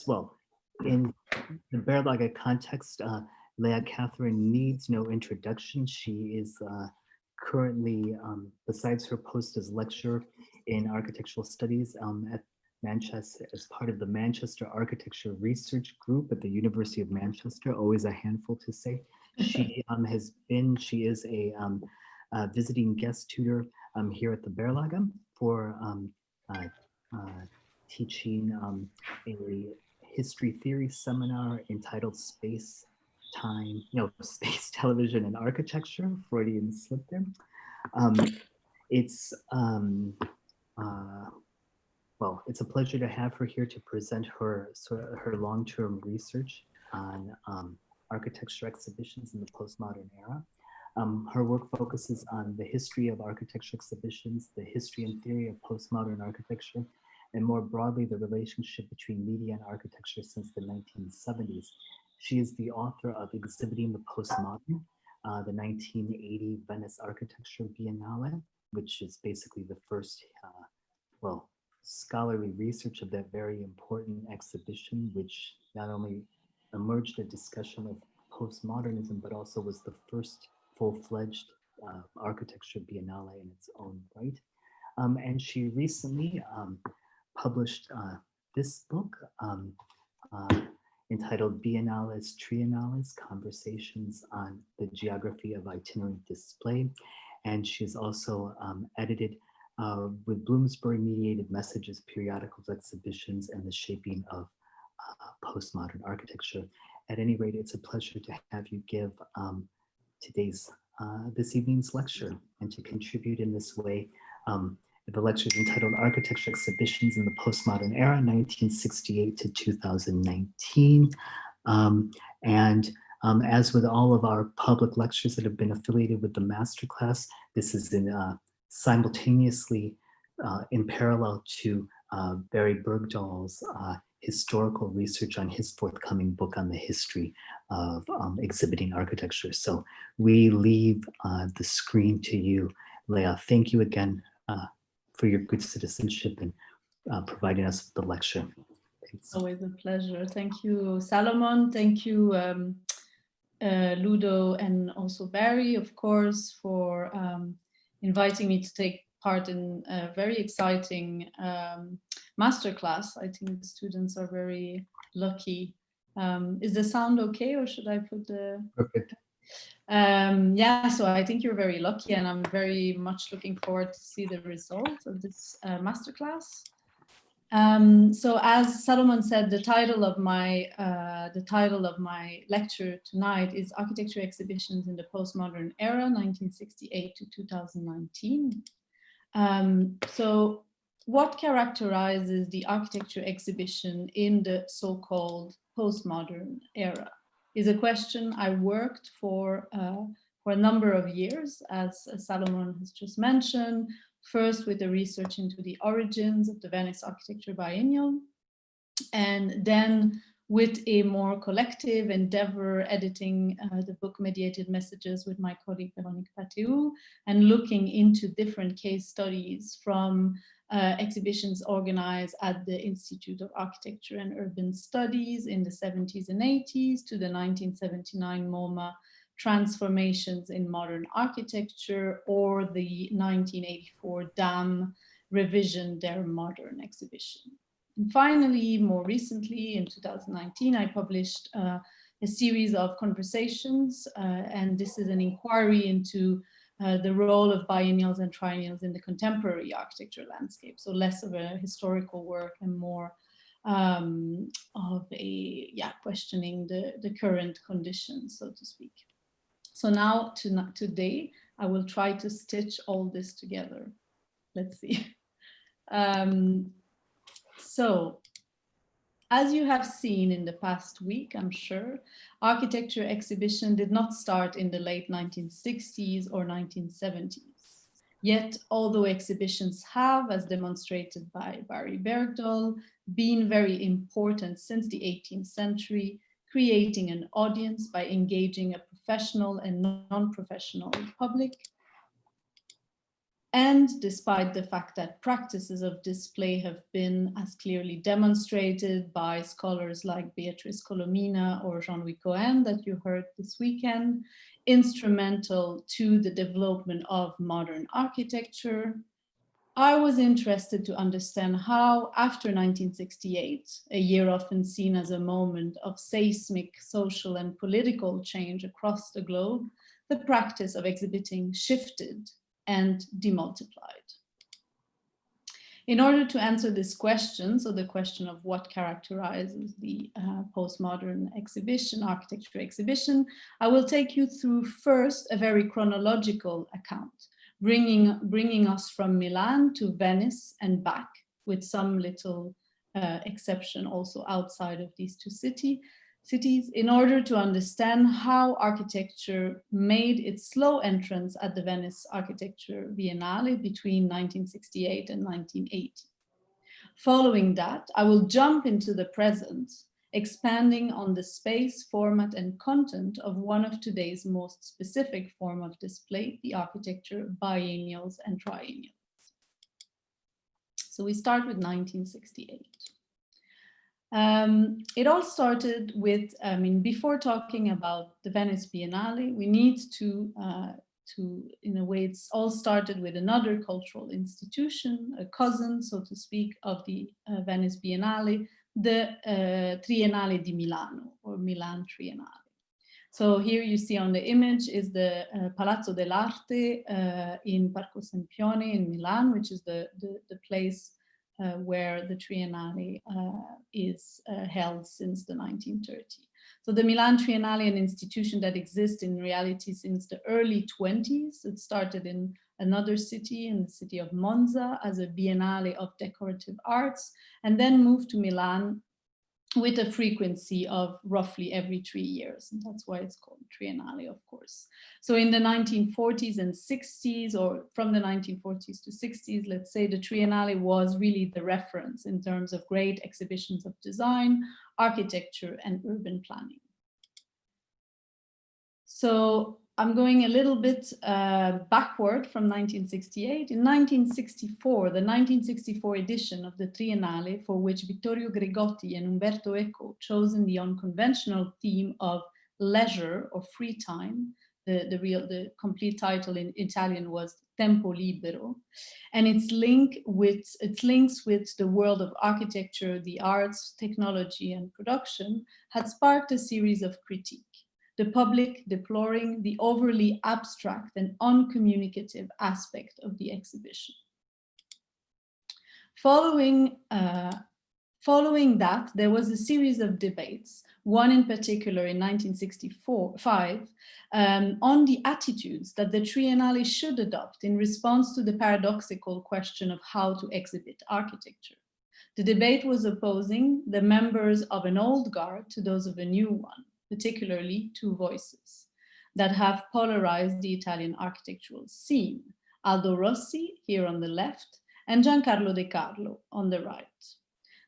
well, in the Berlage context, Lea-Catherine needs no introduction. She is currently, besides her post as lecturer in architectural studies at Manchester, as part of the Manchester Architecture Research Group at the University of Manchester, always a handful to say. She she is a visiting guest tutor here at the Berlage for teaching a history theory seminar entitled Space, Television, and Architecture, Freudian slip there. It's it's a pleasure to have her here to present her long-term research on architecture exhibitions in the postmodern era. Her work focuses on the history of architecture exhibitions, the history and theory of postmodern architecture, and more broadly, the relationship between media and architecture since the 1970s. She is the author of Exhibiting the Postmodern, the 1980 Venice Architecture Biennale, which is basically the first, scholarly research of that very important exhibition, which not only emerged a discussion of postmodernism, but also was the first full-fledged architecture biennale in its own right. And she recently published this book entitled Biennales Triennales, Conversations on the Geography of Itinerant Display. And she's also edited with Bloomsbury-mediated messages, periodicals, exhibitions, and the shaping of postmodern architecture. At any rate, it's a pleasure to have you give this evening's lecture and to contribute in this way. The lecture is entitled Architecture Exhibitions in the Postmodern Era, 1968 to 2019. As with all of our public lectures that have been affiliated with the masterclass, this is simultaneously in parallel to Barry Bergdahl's historical research on his forthcoming book on the history of exhibiting architecture. So we leave the screen to you, Lea. Thank you again for your good citizenship and providing us with the lecture. Thanks. Always a pleasure. Thank you, Salomon. Thank you, Ludo, and also Barry, of course, for inviting me to take part in a very exciting masterclass. I think the students are very lucky. Is the sound okay, or should I put the... Perfect. Yeah, so I think you're very lucky, and I'm very much looking forward to see the results of this masterclass. So as Salomon said, the title of my lecture tonight is Architecture Exhibitions in the Postmodern Era, 1968 to 2019. So what characterizes the architecture exhibition in the so-called postmodern era is a question I worked for a number of years, as Salomon has just mentioned, first with the research into the origins of the Venice Architecture Biennial, and then with a more collective endeavor editing the book Mediated Messages with my colleague Véronique Patéou, and looking into different case studies from exhibitions organized at the Institute of Architecture and Urban Studies in the 70s and 80s to the 1979 MoMA Transformations in Modern Architecture, or the 1984 DAM Revision Der Modern exhibition. And finally, more recently, in 2019, I published a series of conversations, and this is an inquiry into the role of biennials and triennials in the contemporary architecture landscape. So less of a historical work and more of a, questioning the current conditions, so to speak. So now, today, I will try to stitch all this together. Let's see. So, as you have seen in the past week, I'm sure, architecture exhibition did not start in the late 1960s or 1970s. Yet, although exhibitions have, as demonstrated by Barry Bergdahl, been very important since the 18th century, creating an audience by engaging a professional and non-professional public, And despite the fact that practices of display have been as clearly demonstrated by scholars like Beatrice Colomina or Jean-Louis Cohen that you heard this weekend, instrumental to the development of modern architecture, I was interested to understand how, after 1968, a year often seen as a moment of seismic social and political change across the globe, the practice of exhibiting shifted and demultiplied. In order to answer this question, so the question of what characterizes the postmodern exhibition, architecture exhibition, I will take you through first a very chronological account, bringing us from Milan to Venice and back, with some little exception also outside of these two cities, in order to understand how architecture made its slow entrance at the Venice Architecture Biennale between 1968 and 1980. Following that, I will jump into the present, expanding on the space, format, and content of one of today's most specific form of display, the architecture biennials and triennials. So we start with 1968. It all started with, before talking about the Venice Biennale, we need to, in a way, it's all started with another cultural institution, a cousin, so to speak, of the Venice Biennale, the Triennale di Milano, or Milan Triennale. So here you see on the image is the Palazzo dell'Arte in Parco Sempione in Milan, which is the place where the Triennale is held since the 1930s. So the Milan Triennale, an institution that exists in reality since the early 20s. It started in another city, in the city of Monza, as a Biennale of decorative arts, and then moved to Milan with a frequency of roughly every 3 years. And that's why it's called Triennale, of course. So in the 1940s and 60s, or from the 1940s to 60s, let's say, the Triennale was really the reference in terms of great exhibitions of design, architecture, and urban planning. So I'm going a little bit backward from 1968. In 1964, the 1964 edition of the Triennale, for which Vittorio Gregotti and Umberto Eco chosen the unconventional theme of leisure or free time, the complete title in Italian was Tempo Libero, and its links with the world of architecture, the arts, technology, and production had sparked a series of critique. The public deploring the overly abstract and uncommunicative aspect of the exhibition. Following that, there was a series of debates, one in particular in 1965, on the attitudes that the Triennale should adopt in response to the paradoxical question of how to exhibit architecture. The debate was opposing the members of an old guard to those of a new one, particularly two voices that have polarized the Italian architectural scene, Aldo Rossi, here on the left, and Giancarlo Decarlo on the right.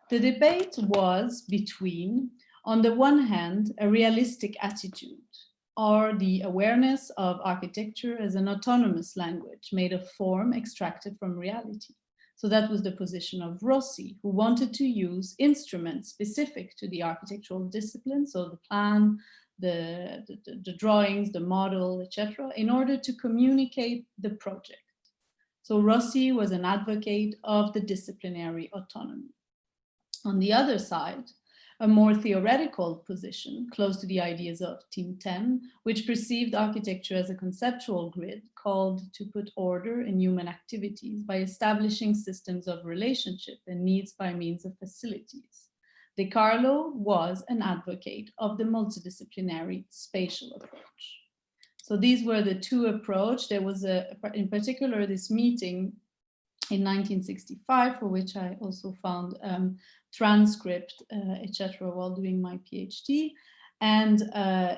The debate was between, on the one hand, a realistic attitude, or the awareness of architecture as an autonomous language made of form extracted from reality. So that was the position of Rossi, who wanted to use instruments specific to the architectural discipline, so the plan, the drawings, the model, etc., in order to communicate the project. So Rossi was an advocate of the disciplinary autonomy. On the other side, a more theoretical position, close to the ideas of Team 10, which perceived architecture as a conceptual grid called to put order in human activities by establishing systems of relationship and needs by means of facilities. Decarlo was an advocate of the multidisciplinary spatial approach. So these were the two approaches. There was, in particular, this meeting in 1965, for which I also found transcript, etc., while doing my PhD. And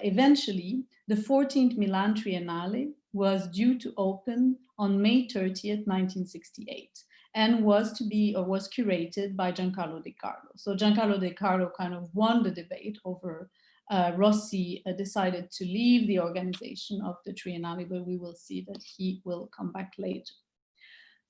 eventually, the 14th Milan Triennale was due to open on May 30th, 1968, and was curated by Giancarlo Decarlo. So Giancarlo Decarlo kind of won the debate over Rossi decided to leave the organization of the Triennale, but we will see that he will come back later.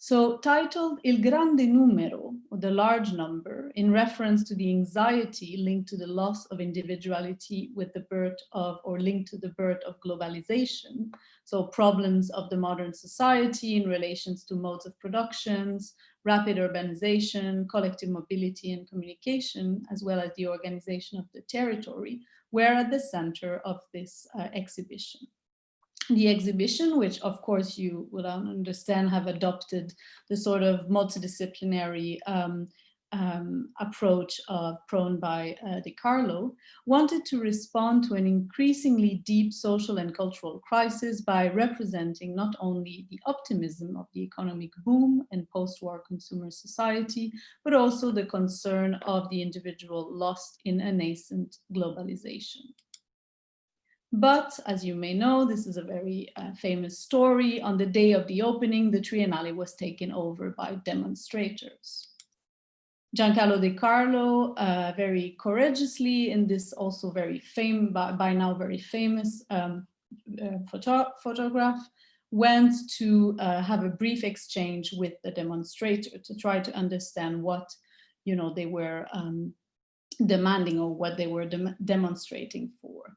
So titled Il Grande Numero, or the large number, in reference to the anxiety linked to the loss of individuality with the birth of, or linked to the birth of globalization. So problems of the modern society in relations to modes of productions, rapid urbanization, collective mobility and communication, as well as the organization of the territory, were at the center of this exhibition. The exhibition, which of course you will understand have adopted the sort of multidisciplinary approach prone by Decarlo, wanted to respond to an increasingly deep social and cultural crisis by representing not only the optimism of the economic boom and post-war consumer society, but also the concern of the individual lost in a nascent globalization. But as you may know, this is a very famous story. On the day of the opening, the Triennale was taken over by demonstrators. Giancarlo Decarlo, very courageously in this also very famous, by now very famous photograph, went to have a brief exchange with the demonstrator to try to understand what, you know, they were demanding or what they were demonstrating for.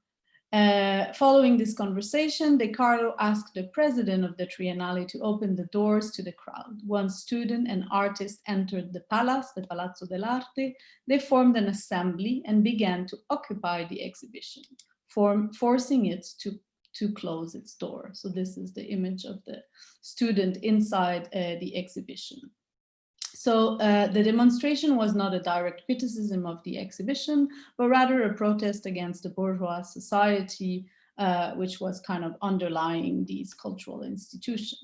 Following this conversation, Decarlo asked the president of the Triennale to open the doors to the crowd. Once student and artist entered the palace, the Palazzo dell'Arte, they formed an assembly and began to occupy the exhibition, forcing it to close its door. So this is the image of the student inside the exhibition. So the demonstration was not a direct criticism of the exhibition, but rather a protest against the bourgeois society, which was kind of underlying these cultural institutions.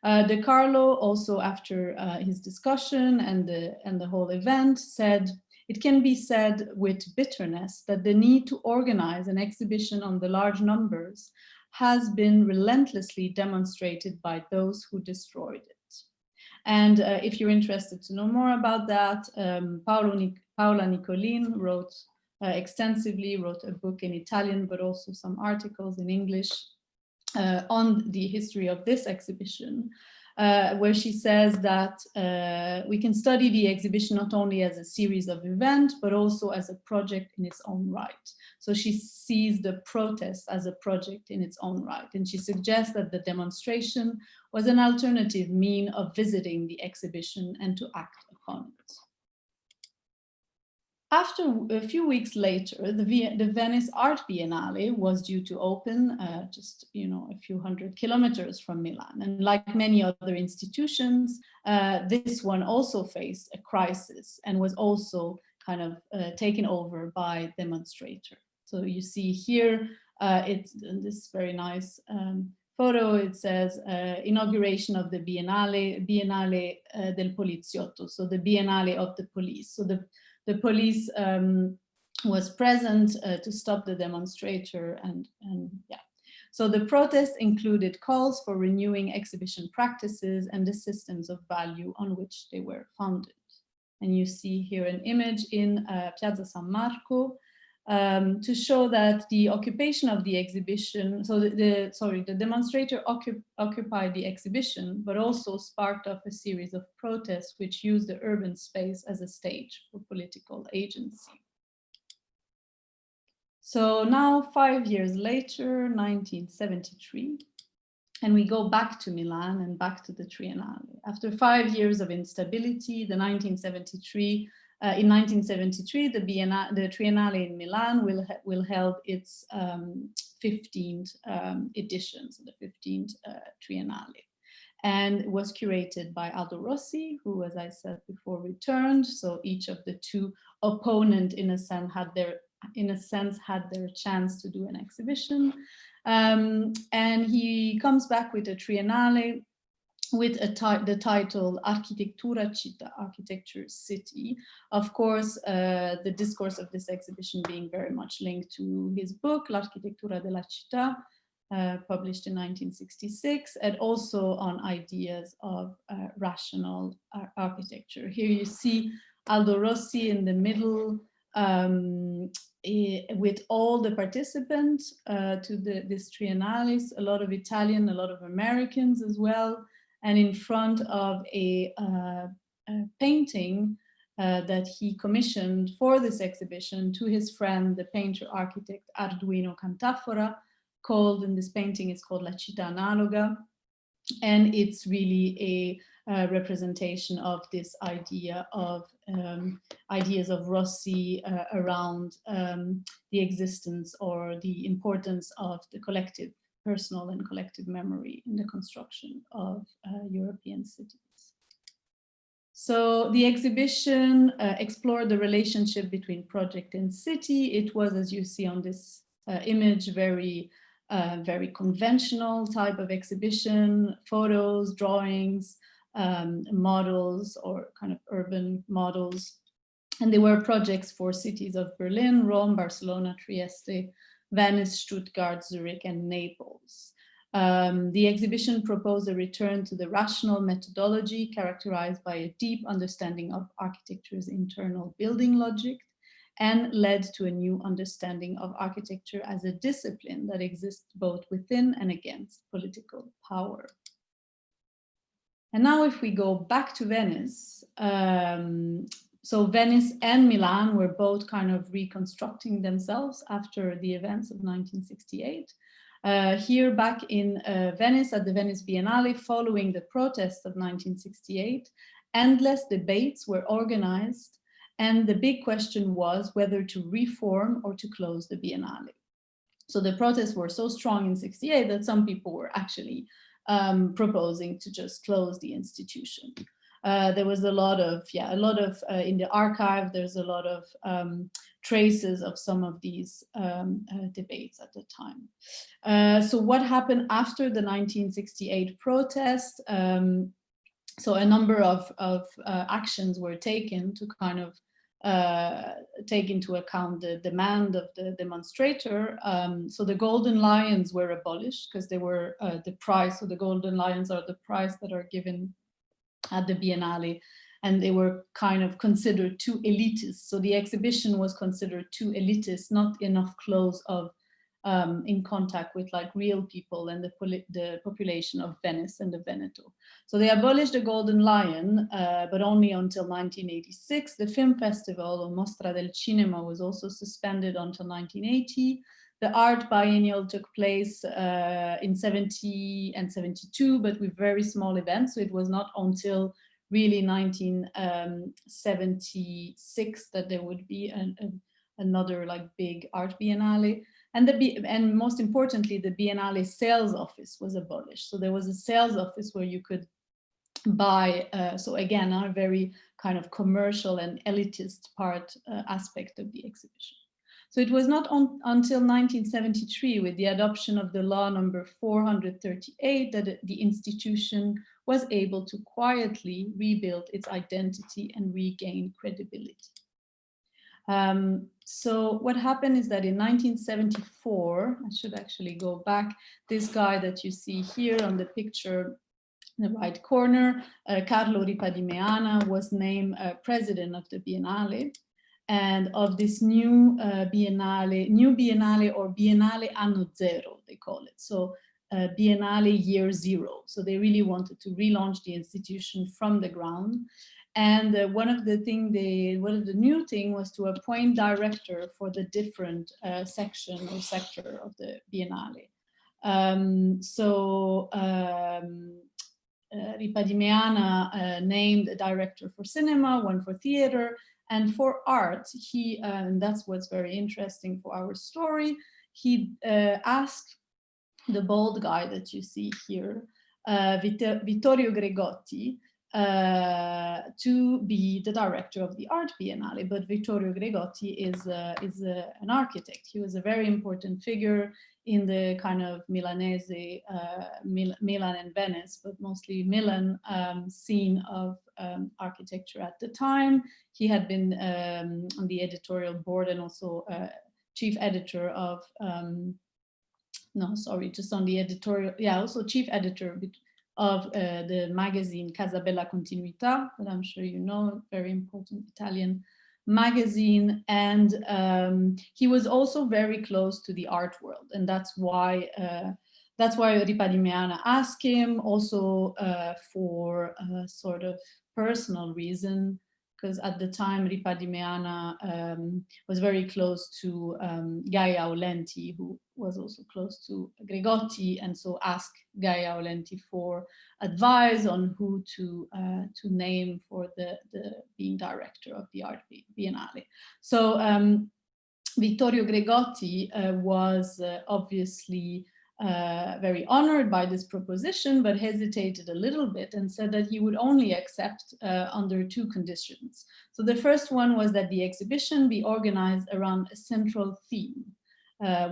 Decarlo also, after his discussion and the whole event, said, "It can be said with bitterness that the need to organize an exhibition on the large numbers has been relentlessly demonstrated by those who destroyed it." And if you're interested to know more about that, Paola Nicolin wrote extensively, wrote a book in Italian, but also some articles in English on the history of this exhibition, where she says that we can study the exhibition not only as a series of events, but also as a project in its own right. So she sees the protest as a project in its own right. And she suggests that the demonstration was an alternative mean of visiting the exhibition and to act upon it. After a few weeks later, the Venice Art Biennale was due to open just, you know, a few hundred kilometers from Milan. And like many other institutions, this one also faced a crisis and was also kind of taken over by demonstrators. So you see here, it's this very nice photo. It says inauguration of the Biennale del Poliziotto, so the Biennale of the police. So the police was present to stop the demonstrator and yeah. So the protest included calls for renewing exhibition practices and the systems of value on which they were founded. And you see here an image in Piazza San Marco to show that the occupation of the exhibition, so the demonstrator occupied the exhibition, but also sparked off a series of protests which used the urban space as a stage for political agency. So now 5 years later, 1973, and we go back to Milan and back to the Triennale. After 5 years of instability, in 1973, the Triennale in Milan will held its 15th edition, so the 15th Triennale. And it was curated by Aldo Rossi, who, as I said before, returned. So each of the two opponents, in a sense, had their chance to do an exhibition. And he comes back with a Triennale with the title Architettura Città, Architecture City. Of course, the discourse of this exhibition being very much linked to his book, L'Architettura della Città, published in 1966, and also on ideas of rational architecture. Here you see Aldo Rossi in the middle, with all the participants to this Triennale, a lot of Italian, a lot of Americans as well. and in front of a painting that he commissioned for this exhibition to his friend, the painter architect Arduino Cantafora, called, in this painting, it's called La Città Analoga, and it's really a representation of this idea of ideas of Rossi around the existence or the importance of the collective, personal and collective memory in the construction of European cities. So the exhibition explored the relationship between project and city. It was, as you see on this image, very conventional type of exhibition, photos, drawings, models, or kind of urban models. And they were projects for cities of Berlin, Rome, Barcelona, Trieste, Venice, Stuttgart, Zurich, and Naples. The exhibition proposed a return to the rational methodology characterized by a deep understanding of architecture's internal building logic, and led to a new understanding of architecture as a discipline that exists both within and against political power. And now if we go back to Venice, so Venice and Milan were both kind of reconstructing themselves after the events of 1968. Here back in Venice, at the Venice Biennale, following the protests of 1968, endless debates were organized, and the big question was whether to reform or to close the Biennale. So the protests were so strong in 68 that some people were actually proposing to just close the institution. There was a lot of in the archive, there's a lot of traces of some of these debates at the time. So what happened after the 1968 protest? So a number of actions were taken to kind of take into account the demand of the demonstrator. So the golden lions were abolished because they were the prize. So the golden lions are the prize that are given at the Biennale, and they were kind of considered too elitist. So the exhibition was considered too elitist, not enough close of in contact with like real people and the population of Venice and the Veneto. So they abolished the Golden Lion, but only until 1986. The film festival, or Mostra del Cinema, was also suspended until 1980. The art biennial took place in 70 and 72, but with very small events. So it was not until really 1976 that there would be another like big art biennale. And most importantly, the Biennale sales office was abolished. So there was a sales office where you could buy, so again, a very kind of commercial and elitist aspect of the exhibition. So it was not until 1973, with the adoption of the law number 438, that the institution was able to quietly rebuild its identity and regain credibility. So what happened is that in 1974, I should actually go back, this guy that you see here on the picture in the right corner, Carlo Ripadimeana, was named president of the Biennale. And of this new Biennale or Biennale Anno Zero, they call it. So Biennale Year Zero. So they really wanted to relaunch the institution from the ground. And one of the new thing was to appoint director for the different section or sector of the Biennale. Ripadimeana named a director for cinema, one for theater, and for art. He, and that's what's very interesting for our story, he asked the bald guy that you see here, Vittorio Gregotti, to be the director of the Art Biennale. But Vittorio Gregotti is an architect. He was a very important figure in the kind of Milanese, Milan and Venice, but mostly Milan scene of architecture at the time. He had been on the editorial board and also chief editor of, just on the editorial, also chief editor of the magazine Casa Bella Continuità, that I'm sure you know, very important Italian magazine. And he was also very close to the art world. And that's why that's why Ripa di Meana asked him, also for a sort of personal reason, because at the time Ripa di Meana was very close to Gaia Aulenti, who was also close to Gregotti, and so asked Gaia Aulenti for advice on who to name for the being director of the Art Biennale. So Vittorio Gregotti was obviously very honored by this proposition, but hesitated a little bit and said that he would only accept under two conditions. So the first one was that the exhibition be organized around a central theme,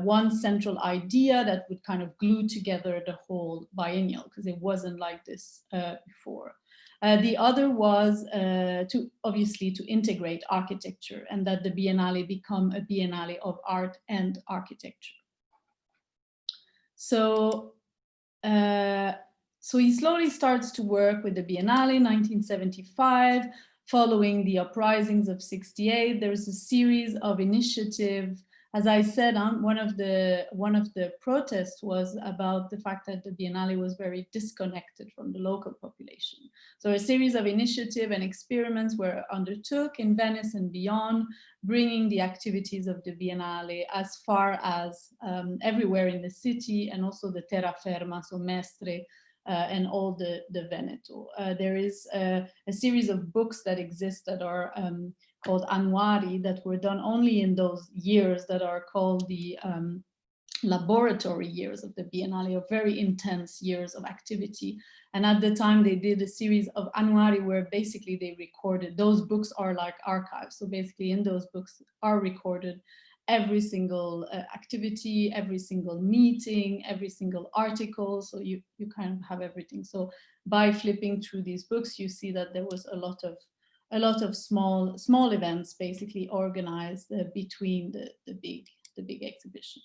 one central idea that would kind of glue together the whole biennial, because it wasn't like this before. The other was obviously to integrate architecture, and that the Biennale become a Biennale of art and architecture. So he slowly starts to work with the Biennale in 1975. Following the uprisings of '68, there's a series of initiatives. As I said, one of the protests was about the fact that the Biennale was very disconnected from the local population. So a series of initiatives and experiments were undertook in Venice and beyond, bringing the activities of the Biennale as far as everywhere in the city, and also the terraferma, so Mestre, and all the Veneto. There is a series of books that exist that are called annuari, that were done only in those years, that are called the laboratory years of the Biennale, of very intense years of activity. And at the time they did a series of annuari where basically they recorded, those books are like archives. So basically in those books are recorded every single activity, every single meeting, every single article. So you kind of have everything. So by flipping through these books, you see that there was a lot of small events basically organized between the big exhibition.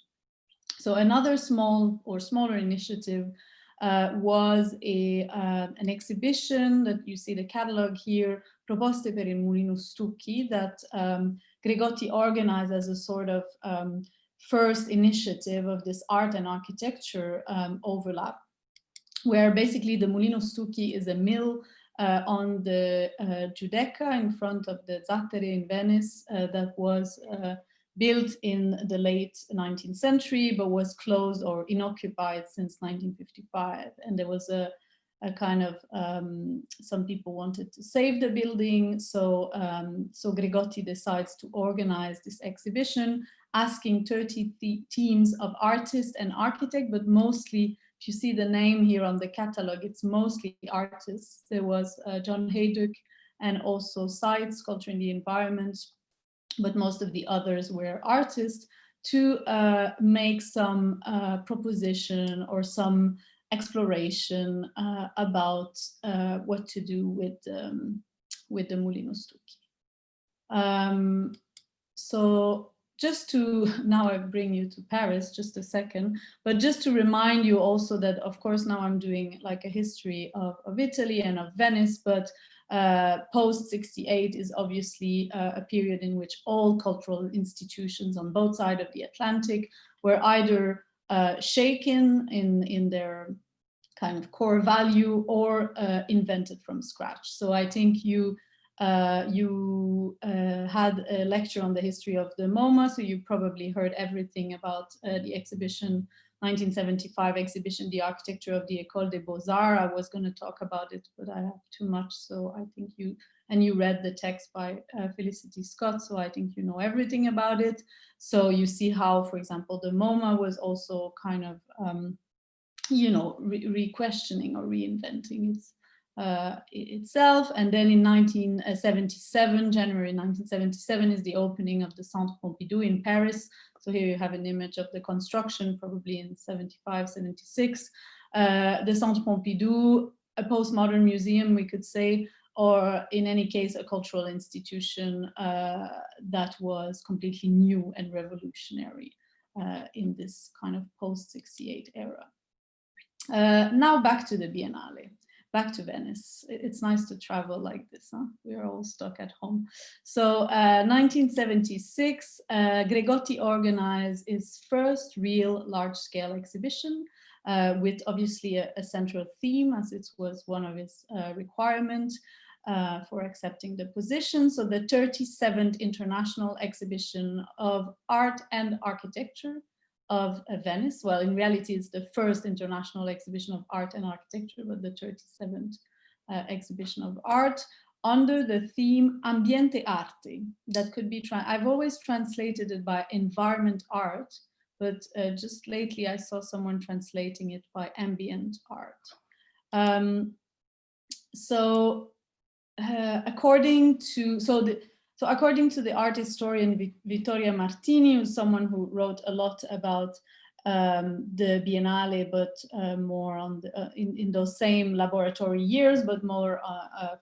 So another smaller initiative was an exhibition that you see the catalog here, Proposte per il Mulino Stucchi, that Gregotti organized as a sort of first initiative of this art and architecture overlap, where basically the Mulino Stucchi is a mill on the Giudecca in front of the Zattere in Venice that was built in the late 19th century, but was closed or inoccupied since 1955. And there was a kind of, some people wanted to save the building. So Gregotti decides to organize this exhibition, asking 30 teams of artists and architects, but mostly, if you see the name here on the catalog, it's mostly artists. There was John Haydock and also Sites, Sculpture in the Environment, but most of the others were artists, to make some proposition or some exploration about what to do with the Mulino Stucchi. So just to, now I bring you to Paris, just a second, but just to remind you also that, of course, now I'm doing like a history of Italy and of Venice, but post '68 is obviously a period in which all cultural institutions on both sides of the Atlantic were either shaken in their kind of core value or invented from scratch. So I think you had a lecture on the history of the MoMA, so you probably heard everything about the exhibition, 1975 exhibition, The Architecture of the École des Beaux-Arts. I was going to talk about it, but I have too much, so I think you read the text by Felicity Scott, so I think you know everything about it. So you see how, for example, the MoMA was also kind of, re-questioning or reinventing itself. And then in 1977, January 1977, is the opening of the Centre Pompidou in Paris. So here you have an image of the construction, probably in 75, 76. The Centre Pompidou, a postmodern museum, we could say, or in any case, a cultural institution that was completely new and revolutionary in this kind of post-68 era. Now back to the Biennale. Back to Venice. It's nice to travel like this, huh? We're all stuck at home. So 1976, Gregotti organized his first real large-scale exhibition, with obviously a central theme, as it was one of his requirements for accepting the position. So the 37th International Exhibition of Art and Architecture of Venice. Well, in reality, it's the first international exhibition of art and architecture, but the 37th exhibition of art under the theme Ambiente Arte. That could be, I've always translated it by environment art, but just lately I saw someone translating it by ambient art. According to the art historian Vittoria Martini, who's someone who wrote a lot about the Biennale, but more on the, in those same laboratory years, but more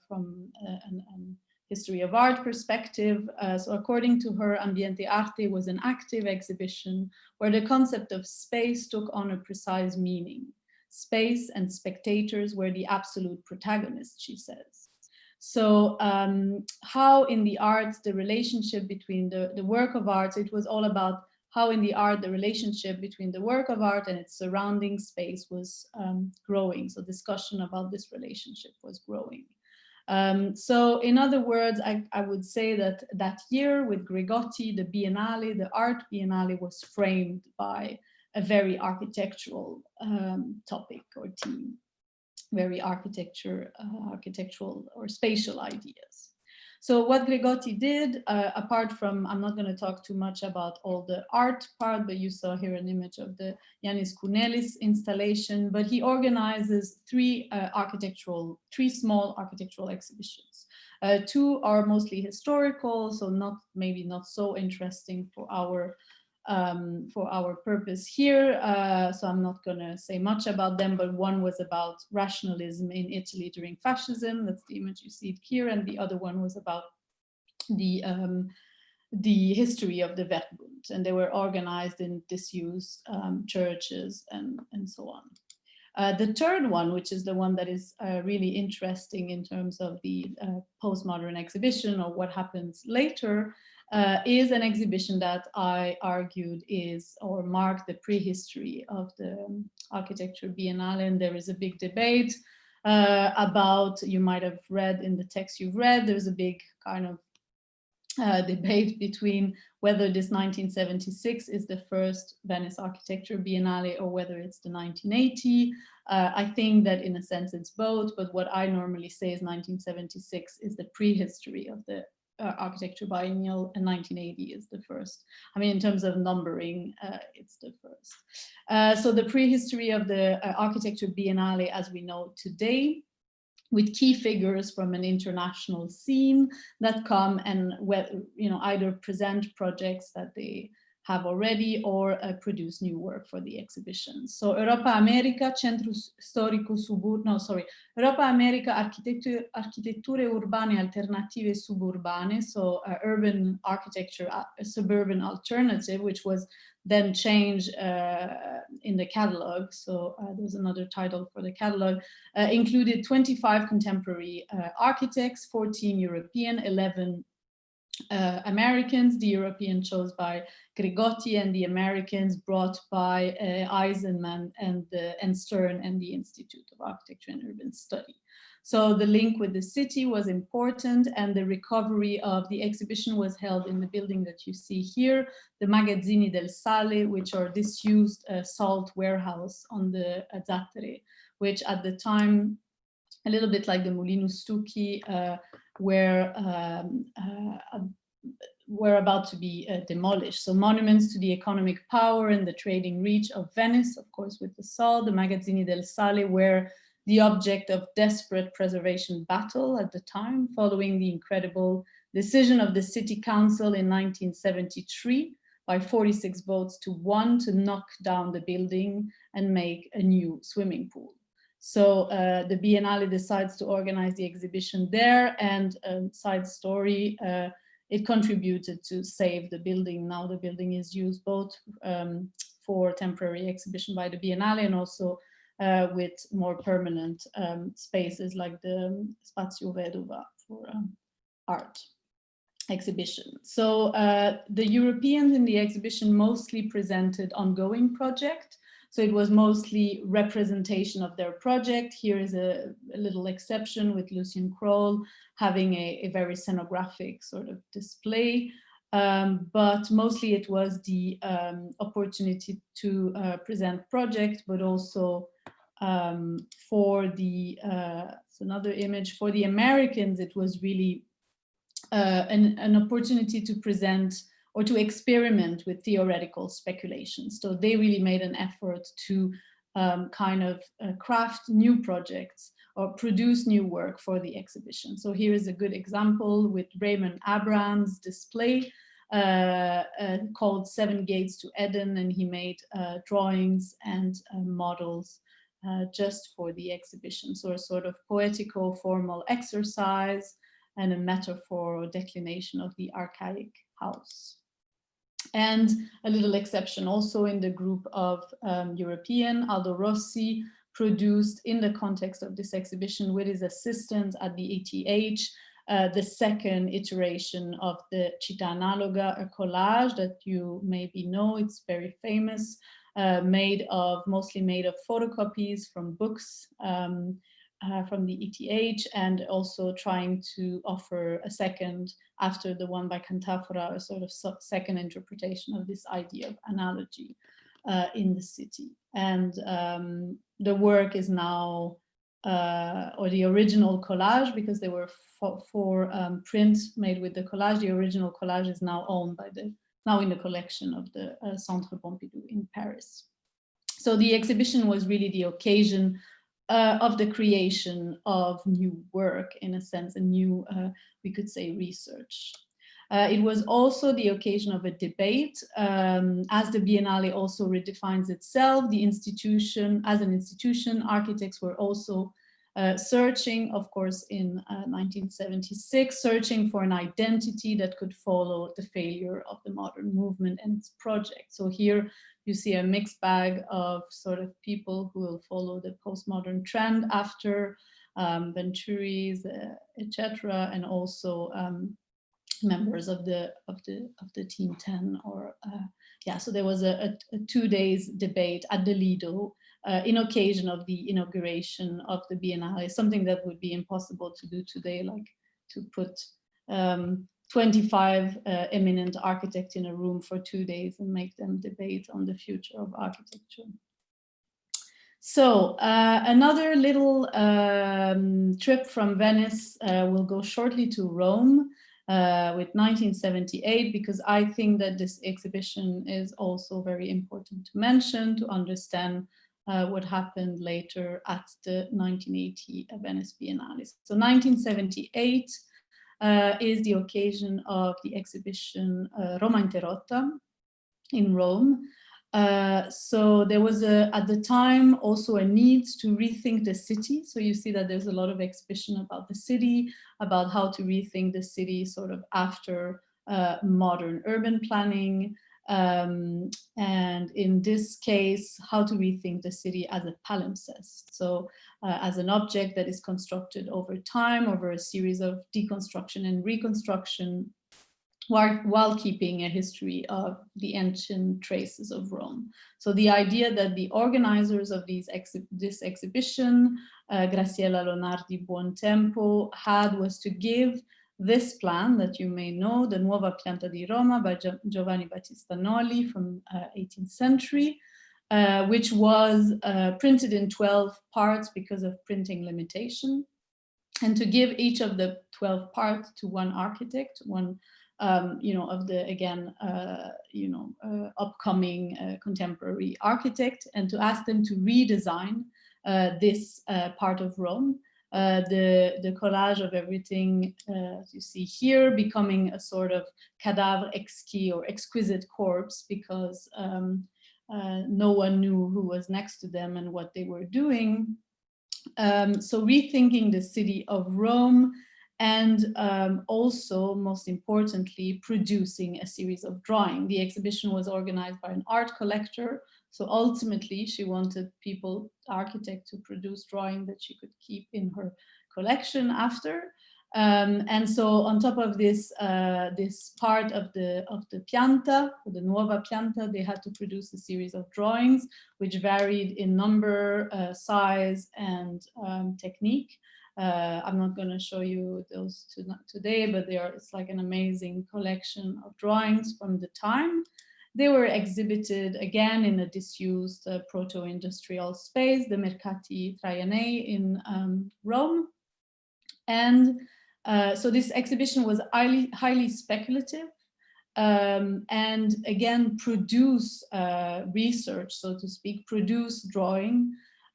from an history of art perspective. So according to her, Ambiente Arte was an active exhibition where the concept of space took on a precise meaning. Space and spectators were the absolute protagonists, she says. So how in the arts, the relationship between the work of art, it was all about how in the art, the relationship between the work of art and its surrounding space was growing. So discussion about this relationship was growing. So in other words, I would say that that year with Grigotti, the Biennale, the Art Biennale was framed by a very architectural topic or theme. Very architectural or spatial ideas. So what Grigotti did, apart from, I'm not going to talk too much about all the art part, but you saw here an image of the Yannis Kounelis installation, but he organizes three small architectural exhibitions. Two are mostly historical, so maybe not so interesting for our purpose here, so I'm not going to say much about them, but one was about rationalism in Italy during fascism, that's the image you see here, and the other one was about the history of the Wehrbund, and they were organized in disused churches and so on. The third one, which is the one that is really interesting in terms of the postmodern exhibition or what happens later, is an exhibition that I argued is or marked the prehistory of the Architecture Biennale, and there is a big debate about, you might have read in the text you've read, there's a big kind of debate between whether this 1976 is the first Venice Architecture Biennale or whether it's the 1980. I think that in a sense it's both, but what I normally say is 1976 is the prehistory of the Architecture Biennial, and 1980 is the first. I mean, in terms of numbering, it's the first. So the prehistory of the Architecture Biennale as we know today, with key figures from an international scene that come and either present projects that they have already or produce new work for the exhibition. So Europa America, Centro Storico Europa America, Architetture Urbane Alternative Suburbane, so urban architecture, a suburban alternative, which was then changed in the catalog. So there's another title for the catalog, included 25 contemporary architects, 14 European, 11 Americans, the European chose by Grigotti and the Americans brought by Eisenman and Stern and the Institute of Architecture and Urban Study. So the link with the city was important, and the recovery of the exhibition was held in the building that you see here, the Magazzini del Sale, which are disused salt warehouse on the Zattere, which at the time, a little bit like the Mulino Stucchi, were about to be demolished. So monuments to the economic power and the trading reach of Venice, of course, with the salt, the Magazzini del Sale were the object of desperate preservation battle at the time, following the incredible decision of the city council in 1973 by 46 votes to 1 to knock down the building and make a new swimming pool. So the Biennale decides to organize the exhibition there, and side story, it contributed to save the building. Now the building is used both for temporary exhibition by the Biennale and also with more permanent spaces like the Spazio Vedova for art exhibition. So the Europeans in the exhibition mostly presented ongoing projects. So it was mostly representation of their project. Here is a little exception with Lucien Kroll having a very scenographic sort of display. But mostly it was the opportunity to present projects, but also for the, it's another image, for the Americans, it was really an opportunity to present or to experiment with theoretical speculations. So they really made an effort to kind of craft new projects or produce new work for the exhibition. So here is a good example with Raymond Abrams' display called Seven Gates to Eden, and he made drawings and models just for the exhibition. So a sort of poetical formal exercise and a metaphor or declination of the archaic house. And a little exception also in the group of European, Aldo Rossi produced in the context of this exhibition with his assistant at the ETH, the second iteration of the Città Analoga, a collage that you maybe know, it's very famous, mostly made of photocopies from books from the ETH, and also trying to offer a second, after the one by Cantafora, a sort of second interpretation of this idea of analogy in the city. And the work is now, or the original collage, because there were four prints made with the collage, the original collage is now owned by now in the collection of the Centre Pompidou in Paris. So the exhibition was really the occasion of the creation of new work, in a sense, a new, we could say, research. It was also the occasion of a debate, as the Biennale also redefines itself, the institution, as an institution, architects were also searching, of course, in 1976, searching for an identity that could follow the failure of the modern movement and its project. So here you see a mixed bag of sort of people who will follow the postmodern trend after Venturi's, etc., and also members of the Team 10. Or yeah, so there was a 2 days debate at the Lido in occasion of the inauguration of the Biennale, something that would be impossible to do today, like to put 25 eminent architects in a room for 2 days and make them debate on the future of architecture. So another little trip from Venice will go shortly to Rome with 1978, because I think that this exhibition is also very important to mention to understand what happened later at the 1980 Venice Biennale. So 1978 is the occasion of the exhibition Roma Interrotta in Rome. So there was at the time also a need to rethink the city. So you see that there's a lot of exhibition about the city, about how to rethink the city sort of after modern urban planning. And in this case, how to rethink the city as a palimpsest. So as an object that is constructed over time, over a series of deconstruction and reconstruction, while keeping a history of the ancient traces of Rome. So the idea that the organizers of this exhibition, Graciela Lonardi Buontempo, had was to give this plan that you may know, the Nuova Pianta di Roma by Giovanni Battista Noli from 18th century, which was printed in 12 parts because of printing limitation, and to give each of the 12 parts to one architect, one of the, again, upcoming contemporary architect, and to ask them to redesign this part of Rome. The collage of everything, as you see here, becoming a sort of cadavre exquis or exquisite corpse, because no one knew who was next to them and what they were doing. So rethinking the city of Rome, and also, most importantly, producing a series of drawings. The exhibition was organized by an art collector. So ultimately, she wanted architects, to produce drawings that she could keep in her collection after. And so on top of this, this part of the pianta, the nuova pianta, they had to produce a series of drawings which varied in number, size, and technique. I'm not going to show you those today, but it's like an amazing collection of drawings from the time. They were exhibited again in a disused proto-industrial space, the Mercati Traianei in Rome. And so this exhibition was highly speculative, and again produce research, so to speak, produce drawing,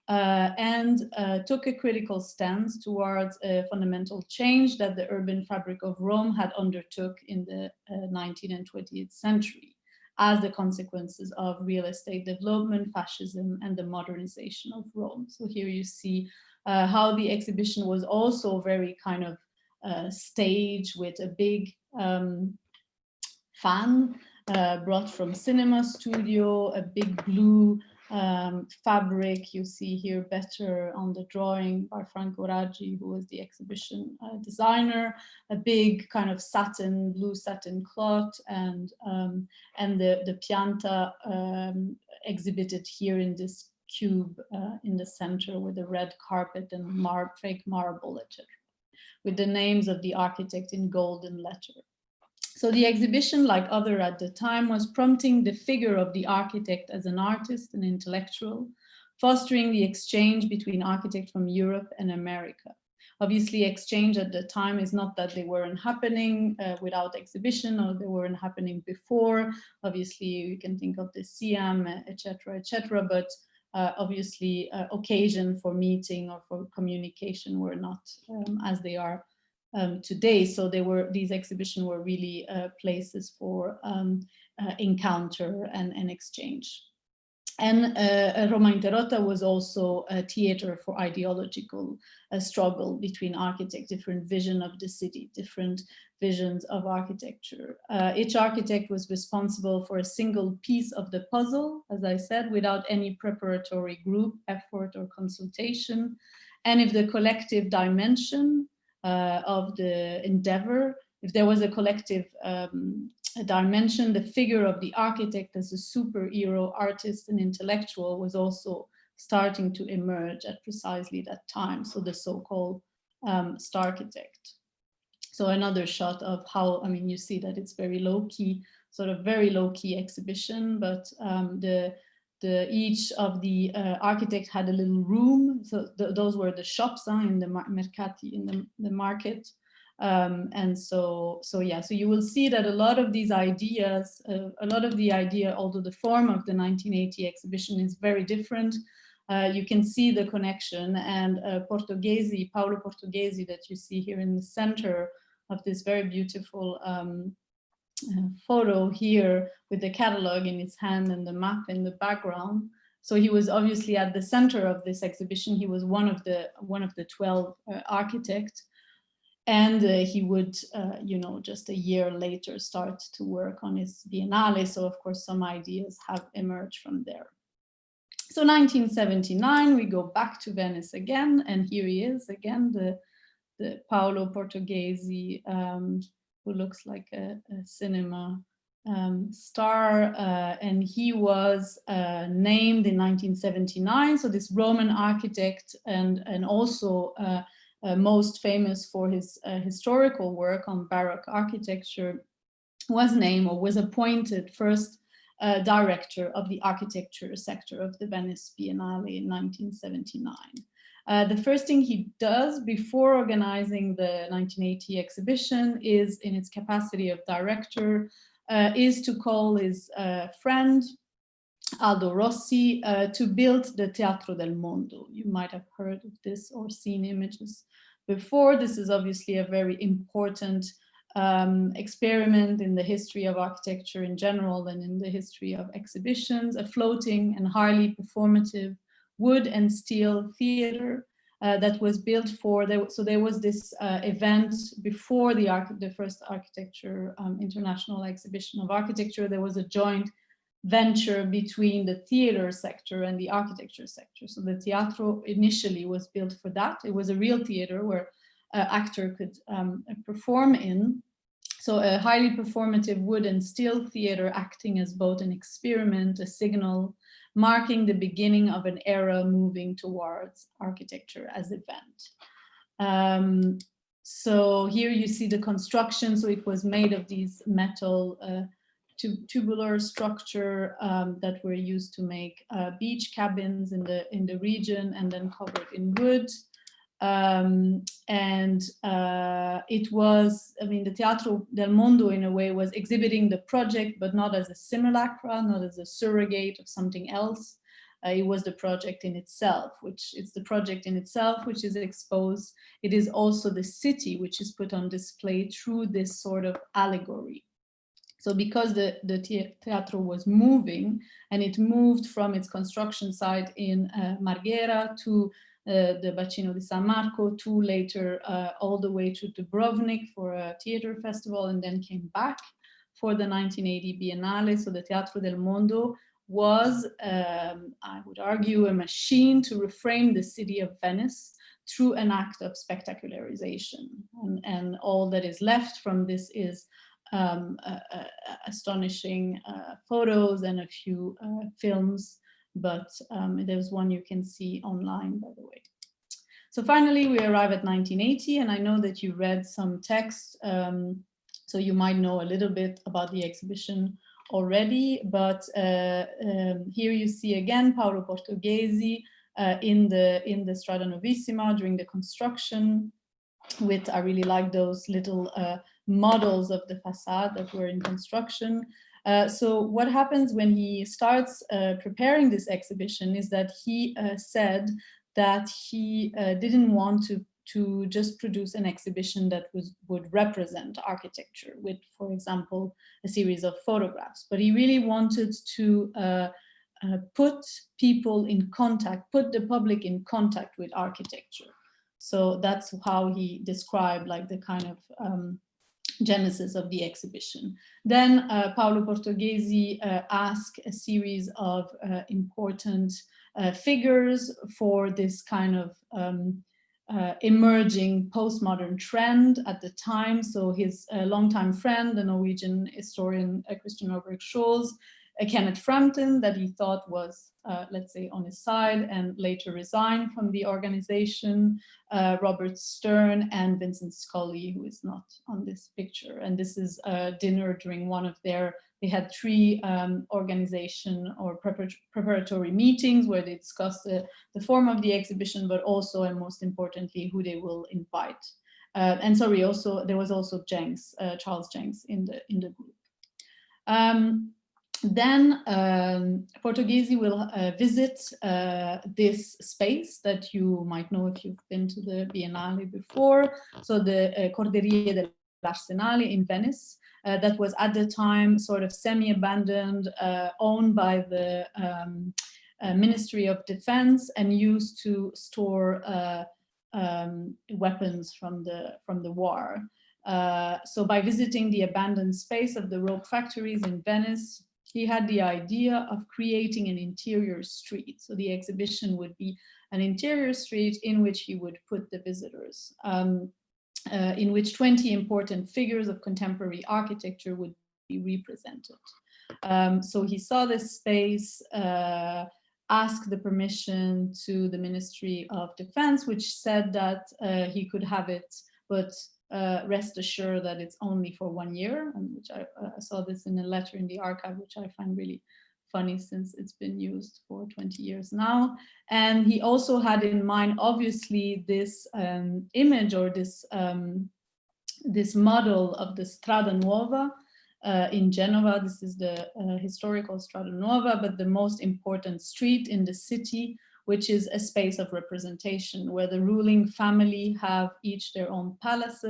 and took a critical stance towards a fundamental change that the urban fabric of Rome had undertook in the 19th and 20th century as the consequences of real estate development, fascism, and the modernization of Rome. So here you see how the exhibition was also very kind of staged with a big fan brought from cinema studio, a big blue fabric. You see here better on the drawing by Franco Raggi, who was the exhibition designer, a big kind of satin, blue satin cloth, and the pianta exhibited here in this cube in the center with a red carpet and fake marble, etc., with the names of the architect in golden letter. So the exhibition, like other at the time, was prompting the figure of the architect as an artist and intellectual, fostering the exchange between architects from Europe and America. Obviously, exchange at the time is not that they weren't happening without exhibition, or they weren't happening before. Obviously, you can think of the Siam, etc., but obviously occasion for meeting or for communication were not as they are today. So these exhibitions were really places for encounter and exchange. And Roma Interrotta was also a theater for ideological struggle between architects, different vision of the city, different visions of architecture. Each architect was responsible for a single piece of the puzzle, as I said, without any preparatory group effort or consultation. And if the collective dimension of the endeavor, if there was a collective dimension, the figure of the architect as a superhero, artist, and intellectual was also starting to emerge at precisely that time. So the so-called Starchitect. So another shot of how, I mean, you see that it's very low-key, sort of very low-key exhibition, but each of the architects had a little room. So those were the shops in the mercati, in the market. And so yeah, so you will see that a lot of these ideas, although the form of the 1980 exhibition is very different, you can see the connection. And Paolo Portoghesi, that you see here in the center of this very beautiful photo here with the catalog in his hand and the map in the background. So he was obviously at the center of this exhibition. He was one of the 12 architects. And he would, just a year later start to work on his Biennale. So of course, some ideas have emerged from there. So 1979, we go back to Venice again. And here he is again, the Paolo Portoghesi, who looks like a cinema star. And he was named in 1979. So this Roman architect and also most famous for his historical work on Baroque architecture, was named or was appointed first director of the architecture sector of the Venice Biennale in 1979. The first thing he does before organizing the 1980 exhibition is, in its capacity of director, is to call his friend Aldo Rossi to build the Teatro del Mondo. You might have heard of this or seen images before. This is obviously a very important experiment in the history of architecture in general and in the history of exhibitions, a floating and highly performative wood and steel theater that was built for, so there was this event before the first architecture international exhibition of architecture. There was a joint venture between the theater sector and the architecture sector. So the Teatro initially was built for that. It was a real theater where actor could perform in. So a highly performative wood and still theater acting as both an experiment, a signal, marking the beginning of an era moving towards architecture as event. So here you see the construction. So it was made of these metal tubular structure that were used to make beach cabins in the region, and then covered in wood. It was, I mean, the Teatro del Mondo in a way was exhibiting the project, but not as a simulacra, not as a surrogate of something else. It was the project in itself, which is the project in itself, which is exposed. It is also the city, which is put on display through this sort of allegory. So because the teatro was moving, and it moved from its construction site in Marghera to the Bacino di San Marco, to later all the way to Dubrovnik for a theater festival, and then came back for the 1980 Biennale. So the Teatro del Mondo was, I would argue, a machine to reframe the city of Venice through an act of spectacularization. And all that is left from this is astonishing photos and a few films, but there's one you can see online, by the way. So finally, we arrive at 1980, and I know that you read some text, so you might know a little bit about the exhibition already, but here you see again Paolo Portoghesi in the Strada Novissima during the construction. With, I really like those little models of the facade that were in construction. So what happens when he starts preparing this exhibition is that he said that he didn't want to just produce an exhibition that would represent architecture with, for example, a series of photographs, but he really wanted to put people in contact, put the public in contact with architecture. So that's how he described like the kind of genesis of the exhibition. Then Paolo Portoghesi asked a series of important figures for this kind of emerging postmodern trend at the time. So his longtime friend, the Norwegian historian Christian Norberg Scholz, Kenneth Frampton, that he thought was, let's say, on his side, and later resigned from the organization, Robert Stern, and Vincent Scully, who is not on this picture. And this is a dinner during one of their, they had three organization or preparatory meetings where they discussed the form of the exhibition, but also, and most importantly, who they will invite. And sorry, also, there was also Jenks, Charles Jenks in the group. Then Portoghesi will visit this space that you might know if you've been to the Biennale before. So the Corderie dell'Arsenale in Venice, that was at the time sort of semi-abandoned, owned by the Ministry of Defense and used to store weapons from the war. So by visiting the abandoned space of the rope factories in Venice, he had the idea of creating an interior street. So the exhibition would be an interior street in which he would put the visitors, in which 20 important figures of contemporary architecture would be represented. So he saw this space, asked the permission to the Ministry of Defense, which said that he could have it, but rest assured that it's only for 1 year, and which I saw this in a letter in the archive, which I find really funny since it's been used for 20 years now. And he also had in mind, obviously, this image or this model of the Strada Nuova in Genova. This is the historical Strada Nuova, but the most important street in the city, which is a space of representation where the ruling family have each their own palace,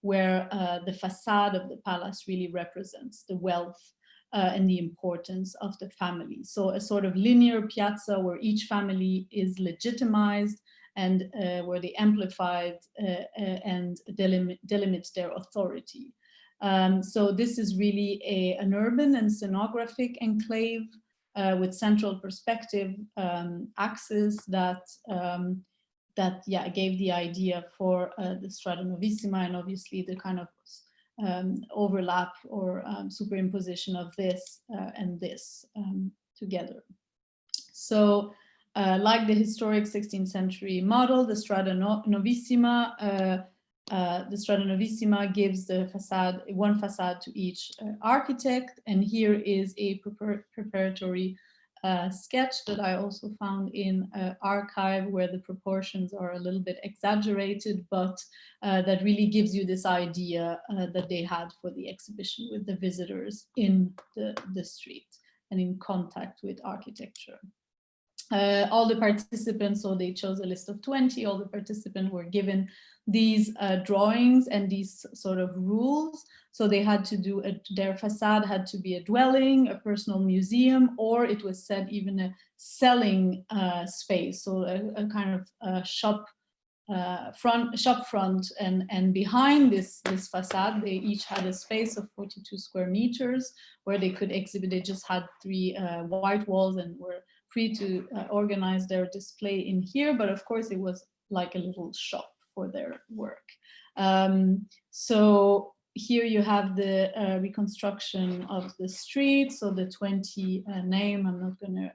where the facade of the palace really represents the wealth and the importance of the family. So a sort of linear piazza where each family is legitimized and where they amplified and delimit their authority. So this is really an urban and scenographic enclave with central perspective axis that that gave the idea for the Strada Novissima, and obviously the kind of overlap or superimposition of this and this together. So like the historic 16th century model, the Strada Novissima, gives the facade, one facade to each architect, and here is a preparatory sketch that I also found in archive, where the proportions are a little bit exaggerated, but that really gives you this idea that they had for the exhibition with the visitors in the street and in contact with architecture. All the participants, so they chose a list of 20, all the participants were given these drawings and these sort of rules. So they had to do, their facade had to be a dwelling, a personal museum, or it was said even a selling space, so a kind of shop front, and behind this facade they each had a space of 42 square meters where they could exhibit. They just had 3 white walls and were free to organize their display in here, but of course it was like a little shop for their work. So here you have the reconstruction of the street, so the 20 name, I'm not going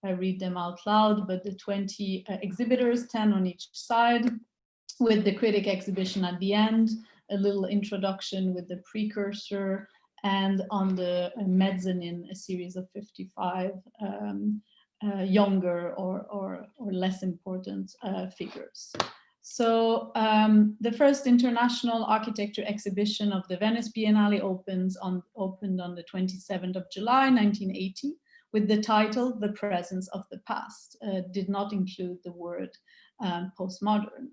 to read them out loud, but the 20 exhibitors, 10 on each side, with the critic exhibition at the end, a little introduction with the precursor, and on the mezzanine, a series of 55 younger or less important figures. So the first international architecture exhibition of the Venice Biennale opened on the 27th of July, 1980, with the title, The Presence of the Past. Did not include the word postmodern.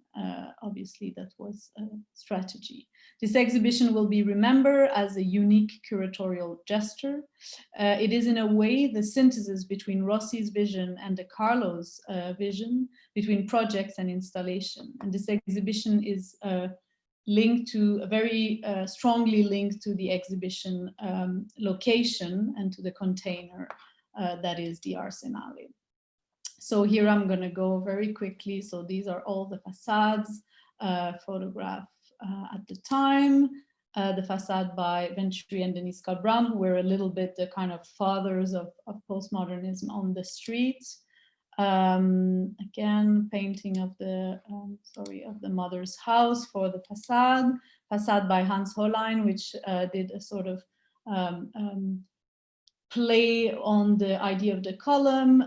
Obviously, that was a strategy. This exhibition will be remembered as a unique curatorial gesture. It is in a way the synthesis between Rossi's vision and Decarlo's vision, between projects and installation. And this exhibition is linked to, very strongly linked to the exhibition location and to the container that is the Arsenale. So here I'm going to go very quickly. So these are all the facades photographed at the time. The facade by Venturi and Denise Brown, who were a little bit the kind of fathers of postmodernism on the street. Again, painting of the of the mother's house for the facade by Hans Hollein, which did a sort of play on the idea of the column,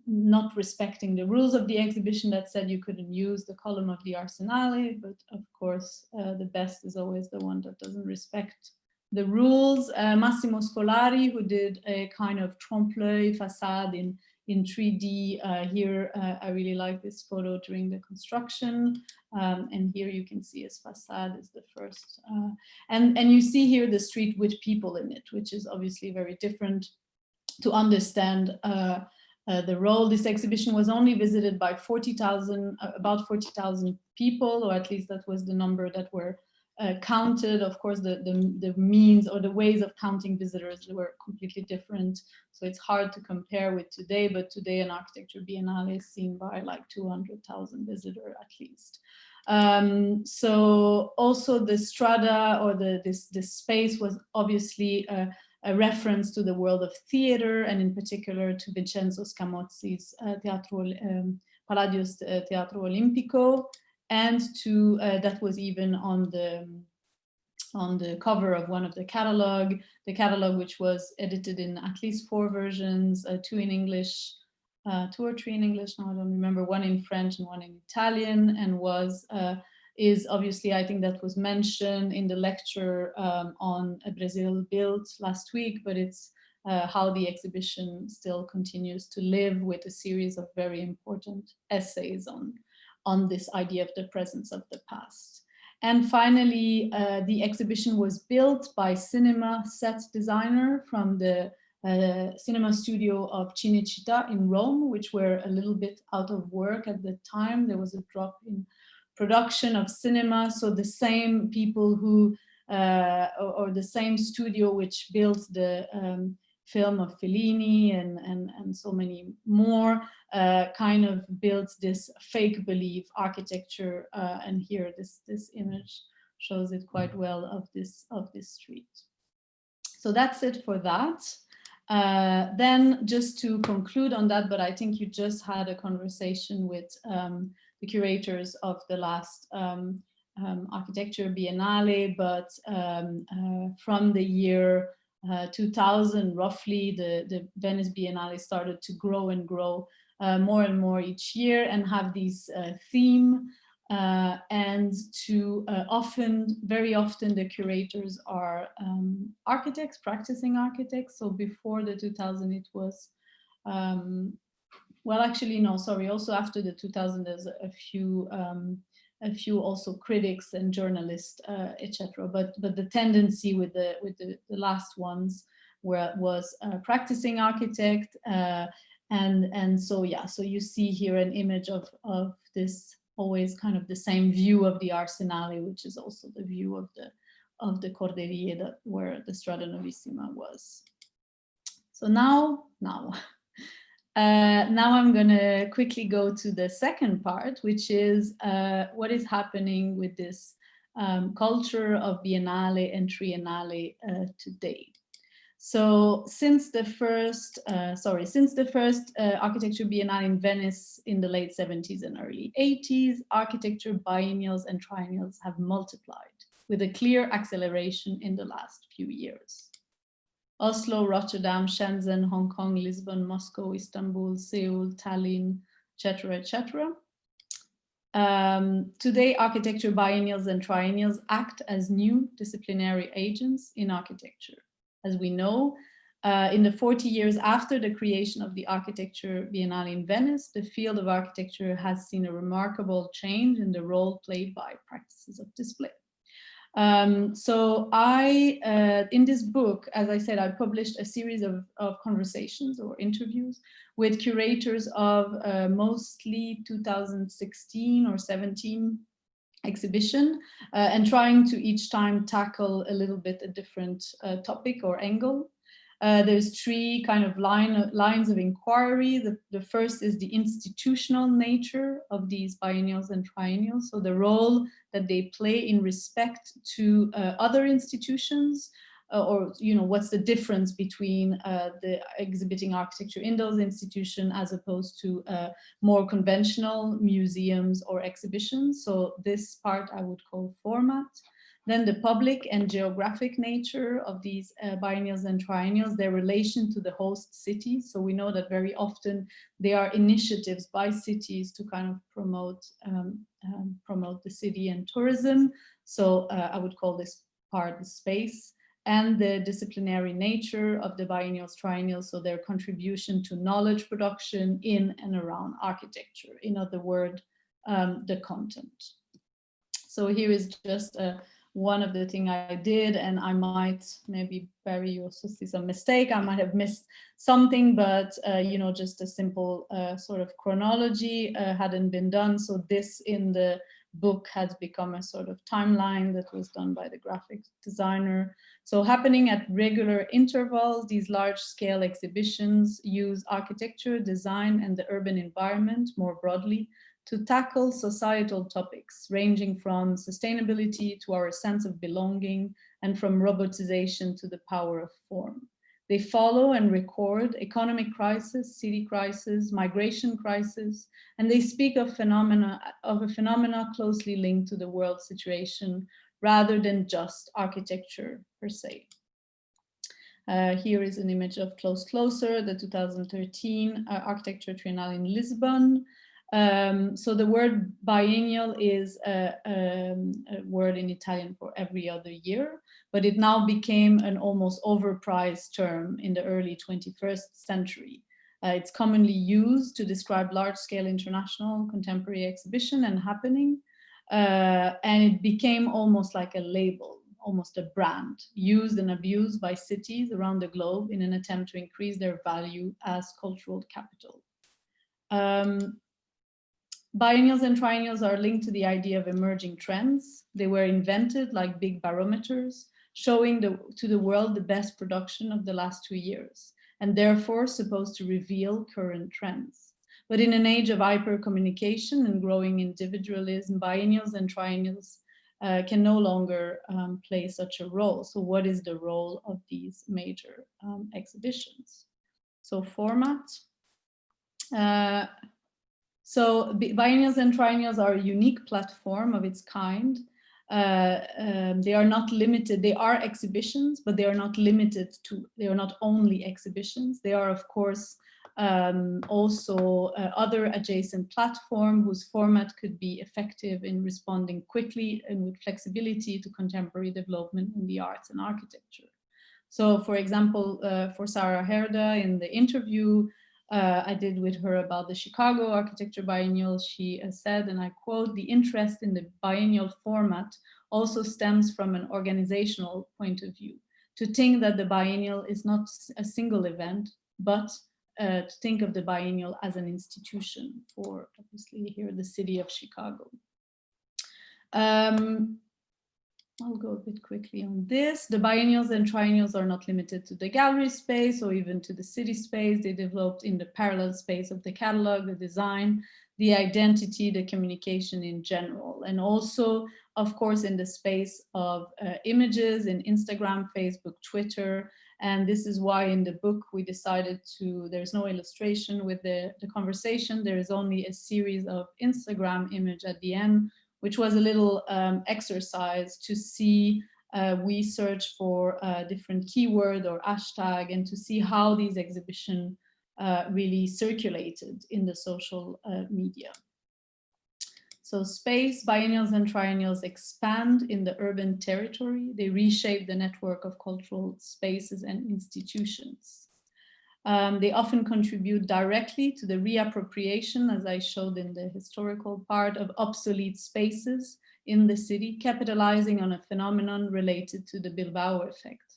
not respecting the rules of the exhibition that said you couldn't use the column of the Arsenale, but of course the best is always the one that doesn't respect the rules. Massimo Scolari, who did a kind of trompe-l'oeil facade in 3D. Here I really like this photo during the construction, and here you can see his facade is the first, and you see here the street with people in it, which is obviously very different to understand the role. This exhibition was only visited by 40,000, about 40,000 people, or at least that was the number that were counted. Of course, the means or the ways of counting visitors were completely different. So it's hard to compare with today, but today an architecture biennale is seen by like 200,000 visitors at least. So also the strada, or this space, was obviously a reference to the world of theater, and in particular to Vincenzo Scamozzi's Palladio's Teatro Olimpico, and to that was even on the cover of one of the catalog, which was edited in at least 4 versions, 2 in English, 2 or 3 in English, now I don't remember, 1 in French and 1 in Italian, and is obviously, I think that was mentioned in the lecture on Brazil Built last week, but it's how the exhibition still continues to live with a series of very important essays on this idea of the presence of the past. And finally, the exhibition was built by cinema set designer from the cinema studio of Cinecittà in Rome, which were a little bit out of work at the time. There was a drop in production of cinema. So the same people who, or the same studio which built the film of Fellini and so many more, kind of builds this fake belief architecture. And here this image shows it quite well of this street. So that's it for that. Then just to conclude on that, but I think you just had a conversation with the curators of the last Architecture Biennale, but from the year 2000, roughly, the Venice Biennale started to grow and grow more and more each year and have these theme. And to very often the curators are architects, practicing architects. So before the 2000, it was, well, actually, no, sorry. Also after the 2000, there's a few also critics and journalists, etc. But the tendency with the last ones was practicing architect, and so yeah. So you see here an image of this, always kind of the same view of the Arsenale, which is also the view of the Corderie, where the Strada Novissima was. So now I'm going to quickly go to the second part, which is what is happening with this culture of Biennale and Triennale today. So since the first Architecture Biennale in Venice in the late 70s and early 80s, architecture biennials and triennials have multiplied with a clear acceleration in the last few years. Oslo, Rotterdam, Shenzhen, Hong Kong, Lisbon, Moscow, Istanbul, Seoul, Tallinn, etc., etc. Today, architecture biennials and triennials act as new disciplinary agents in architecture. As we know, in the 40 years after the creation of the Architecture Biennale in Venice, the field of architecture has seen a remarkable change in the role played by practices of display. So in this book, as I said, I published a series of conversations or interviews with curators of mostly 2016 or 17 exhibition, and trying to each time tackle a little bit a different topic or angle. There's three kind of lines of inquiry. The first is the institutional nature of these biennials and triennials, so the role that they play in respect to other institutions, or what's the difference between the exhibiting architecture in those institutions as opposed to more conventional museums or exhibitions. So this part I would call format. Then the public and geographic nature of these biennials and triennials, their relation to the host cities. So we know that very often they are initiatives by cities to kind of promote the city and tourism. So I would call this part the space. And the disciplinary nature of the biennials, triennials, so their contribution to knowledge production in and around architecture. In other words, the content. So here is just one of the things I did, and I might, maybe Barry, you also see some mistake. I might have missed something, but just a simple sort of chronology hadn't been done. So this in the book has become a sort of timeline that was done by the graphic designer. So happening at regular intervals, these large-scale exhibitions use architecture, design, and the urban environment more broadly to tackle societal topics ranging from sustainability to our sense of belonging, and from robotization to the power of form. They follow and record economic crisis, city crisis, migration crisis, and they speak of a phenomena closely linked to the world situation rather than just architecture per se. Here is an image of Closer, the 2013 Architecture Triennale in Lisbon. So the word biennial is a word in Italian for every other year, but it now became an almost overpriced term in the early 21st century. It's commonly used to describe large-scale international contemporary exhibition and happening, and it became almost like a label, almost a brand, used and abused by cities around the globe in an attempt to increase their value as cultural capital. Biennials and triennials are linked to the idea of emerging trends. They were invented like big barometers, showing to the world the best production of the last 2 years. and therefore supposed to reveal current trends. But in an age of hyper-communication and growing individualism, biennials and triennials can no longer play such a role. So what is the role of these major exhibitions? So format. So biennials and triennials are a unique platform of its kind. They are not limited, they are exhibitions, but they are not limited to, they are not only exhibitions. They are, of course, also other adjacent platform whose format could be effective in responding quickly and with flexibility to contemporary development in the arts and architecture. So for example, for Sarah Herda in the interview I did with her about the Chicago Architecture Biennial, she said, and I quote, "The interest in the biennial format also stems from an organizational point of view. To think that the biennial is not a single event, but to think of the biennial as an institution for, obviously, here, the city of Chicago." I'll go a bit quickly on this. The biennials and triennials are not limited to the gallery space or even to the city space. They developed in the parallel space of the catalog, the design, the identity, the communication in general, and also, of course, in the space of images in Instagram, Facebook, Twitter. And this is why in the book we decided to, there's no illustration with the conversation, there is only a series of Instagram image at the end, which was a little exercise to see, we search for a different keyword or hashtag and to see how these exhibitions really circulated in the social media. So space, biennials and triennials expand in the urban territory. They reshape the network of cultural spaces and institutions. They often contribute directly to the reappropriation, as I showed in the historical part, of obsolete spaces in the city, capitalizing on a phenomenon related to the Bilbao effect.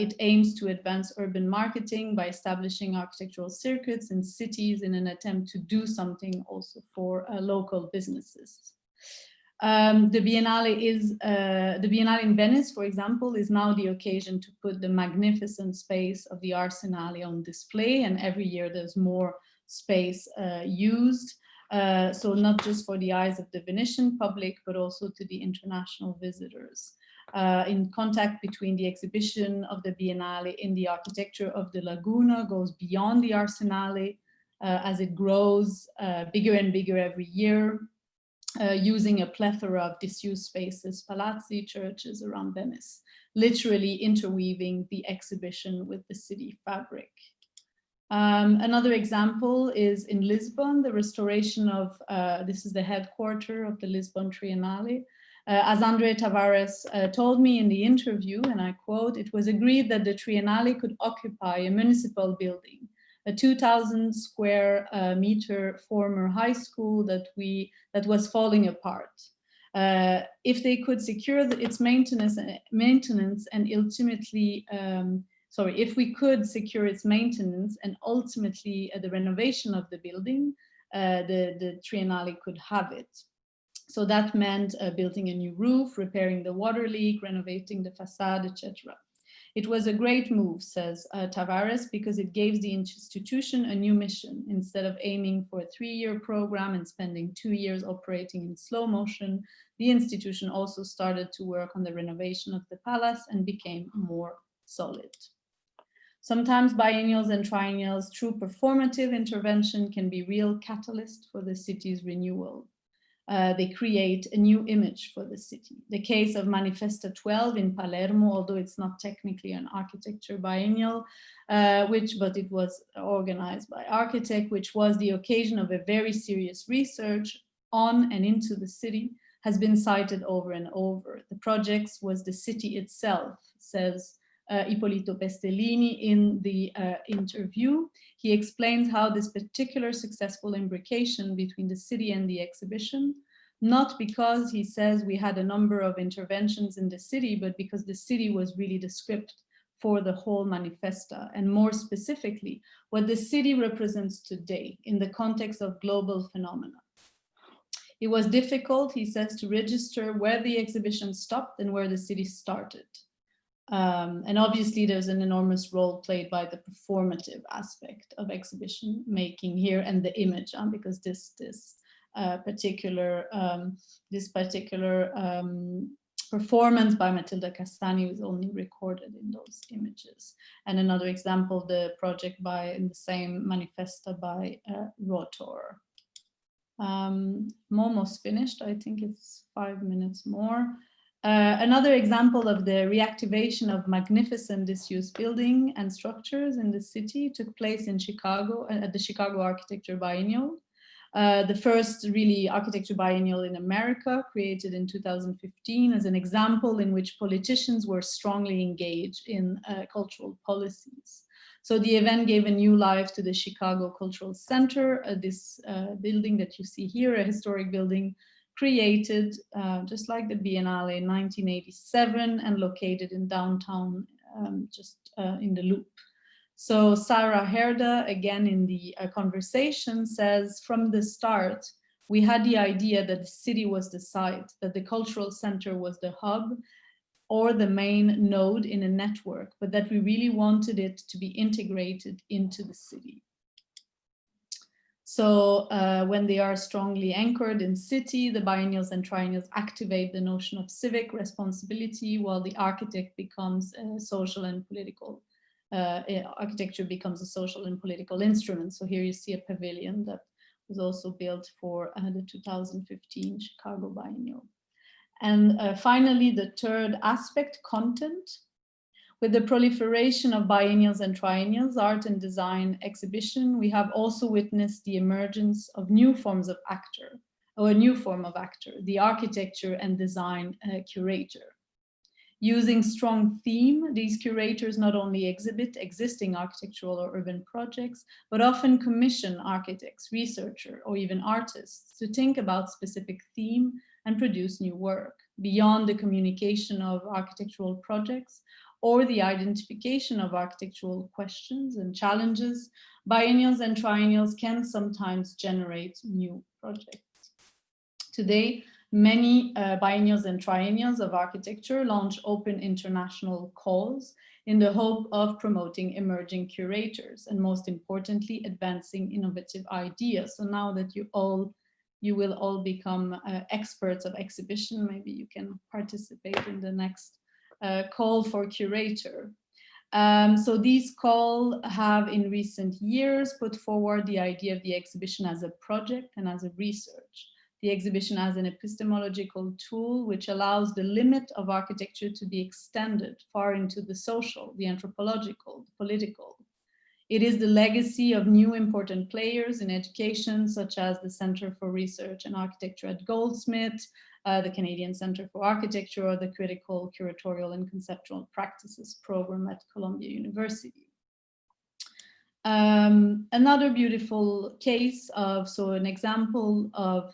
It aims to advance urban marketing by establishing architectural circuits in cities in an attempt to do something also for local businesses. The Biennale in Venice, for example, is now the occasion to put the magnificent space of the Arsenale on display, and every year there's more space used. So not just for the eyes of the Venetian public, but also to the international visitors. In contact between the exhibition of the Biennale in the architecture of the Laguna goes beyond the Arsenale as it grows bigger and bigger every year. Using a plethora of disused spaces, palazzi, churches around Venice, literally interweaving the exhibition with the city fabric. Another example is in Lisbon, the restoration of, this is the headquarters of the Lisbon Triennale. As Andre Tavares told me in the interview, and I quote, "It was agreed that the Triennale could occupy a municipal building, a 2,000 square meter former high school that was falling apart. If they could secure its maintenance and ultimately, if we could secure its maintenance and ultimately the renovation of the building, the Triennale could have it." So that meant building a new roof, repairing the water leak, renovating the facade, etc. "It was a great move," says Tavares, "because it gave the institution a new mission. Instead of aiming for a 3-year program and spending 2 years operating in slow motion, the institution also started to work on the renovation of the palace and became more solid." Sometimes biennials and triennials, through performative intervention, can be real catalyst for the city's renewal. They create a new image for the city. The case of Manifesta 12 in Palermo, although it's not technically an architecture biennial, but it was organized by architect, which was the occasion of a very serious research on and into the city, has been cited over and over. The project was the city itself, says Ippolito Pestellini in the interview. He explains how this particular successful imbrication between the city and the exhibition, not because, he says, we had a number of interventions in the city, but because the city was really the script for the whole manifesta, and more specifically, what the city represents today in the context of global phenomena. It was difficult, he says, to register where the exhibition stopped and where the city started. And obviously there's an enormous role played by the performative aspect of exhibition making here and the image, because this particular performance by Matilda Castagni was only recorded in those images. And another example, the project in the same manifesta by Rotor. I'm almost finished. I think it's 5 minutes more. Another example of the reactivation of magnificent disused building and structures in the city took place in Chicago at the Chicago Architecture Biennial. The first really architecture biennial in America, created in 2015 as an example in which politicians were strongly engaged in cultural policies. So the event gave a new life to the Chicago Cultural Center, this building that you see here, a historic building created just like the Biennale in 1987 and located in downtown, just in the Loop. So Sarah Herda, again in the conversation, says, from the start, we had the idea that the city was the site, that the cultural center was the hub or the main node in a network, but that we really wanted it to be integrated into the city. So when they are strongly anchored in city, the biennials and triennials activate the notion of civic responsibility, while the architect becomes a social and political, architecture becomes a social and political instrument. So here you see a pavilion that was also built for the 2015 Chicago Biennial. And finally, the third aspect, content. With the proliferation of biennials and triennials, art and design exhibition, we have also witnessed the emergence of new forms of actor, or a new form of actor, the architecture and design curator. Using strong theme, these curators not only exhibit existing architectural or urban projects, but often commission architects, researchers, or even artists to think about specific theme and produce new work beyond the communication of architectural projects or the identification of architectural questions and challenges. Biennials and triennials can sometimes generate new projects. Today, many biennials and triennials of architecture launch open international calls in the hope of promoting emerging curators and, most importantly, advancing innovative ideas. So now that you will all become experts of exhibition, maybe you can participate in the next call for curator. So these calls have in recent years put forward the idea of the exhibition as a project and as a research. The exhibition as an epistemological tool which allows the limit of architecture to be extended far into the social, the anthropological, the political. It is the legacy of new important players in education, such as the Center for Research and Architecture at Goldsmith, the Canadian Center for Architecture, or the Critical, Curatorial and Conceptual Practices program at Columbia University. Another beautiful case of, so an example of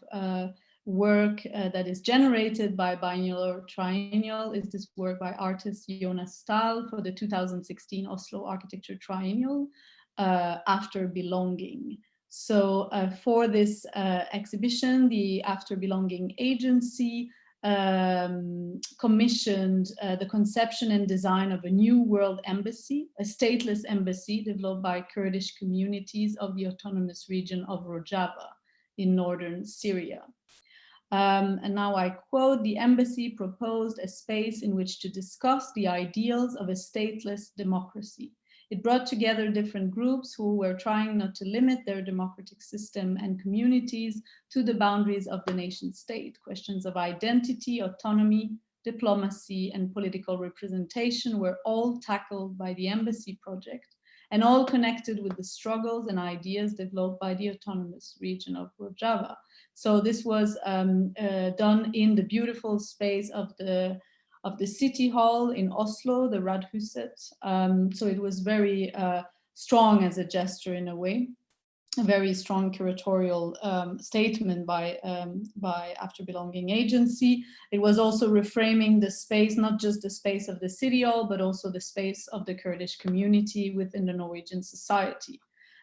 work that is generated by biennial or triennial is this work by artist Jonas Stahl for the 2016 Oslo Architecture Triennial, After Belonging. So for this exhibition, the After Belonging agency commissioned the conception and design of a new world embassy, a stateless embassy developed by Kurdish communities of the autonomous region of Rojava in northern Syria. And now I quote, the embassy proposed a space in which to discuss the ideals of a stateless democracy. It brought together different groups who were trying not to limit their democratic system and communities to the boundaries of the nation state. Questions of identity, autonomy, diplomacy, and political representation were all tackled by the embassy project and all connected with the struggles and ideas developed by the autonomous region of Rojava. So this was done in the beautiful space of the city hall in Oslo, the Radhuset. So it was very strong as a gesture in a way, a very strong curatorial statement by After Belonging agency. It was also reframing the space, not just the space of the city hall, but also the space of the Kurdish community within the Norwegian society.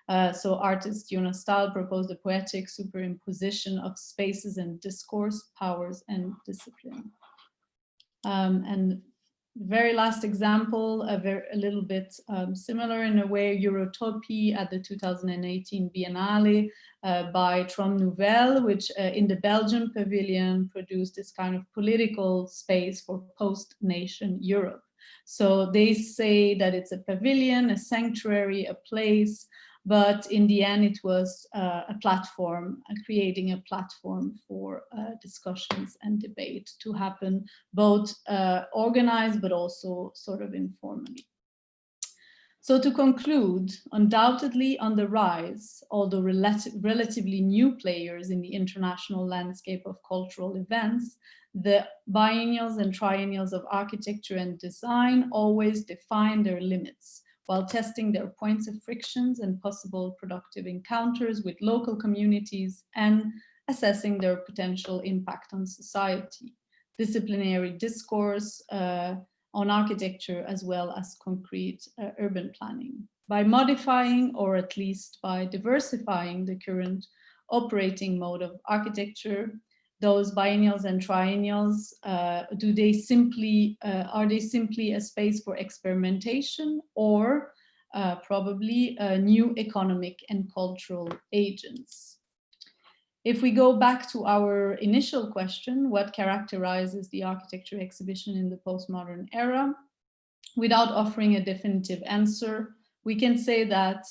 So artist Jonas Stahl proposed a poetic superimposition of spaces and discourse, powers and discipline. And very last example, a little bit similar in a way, Eurotopie at the 2018 Biennale by Trom Nouvelle, which in the Belgian pavilion produced this kind of political space for post-nation Europe. So they say that it's a pavilion, a sanctuary, a place, but in the end it was a platform, creating a platform for discussions and debate to happen, both organized but also sort of informally. So to conclude, undoubtedly on the rise, although relatively new players in the international landscape of cultural events, the biennials and triennials of architecture and design always define their limits, while testing their points of frictions and possible productive encounters with local communities and assessing their potential impact on society. Disciplinary discourse on architecture as well as concrete urban planning. By modifying, or at least by diversifying the current operating mode of architecture, those biennials and triennials, are they simply a space for experimentation, or probably new economic and cultural agents? If we go back to our initial question, what characterizes the architecture exhibition in the postmodern era? Without offering a definitive answer, we can say that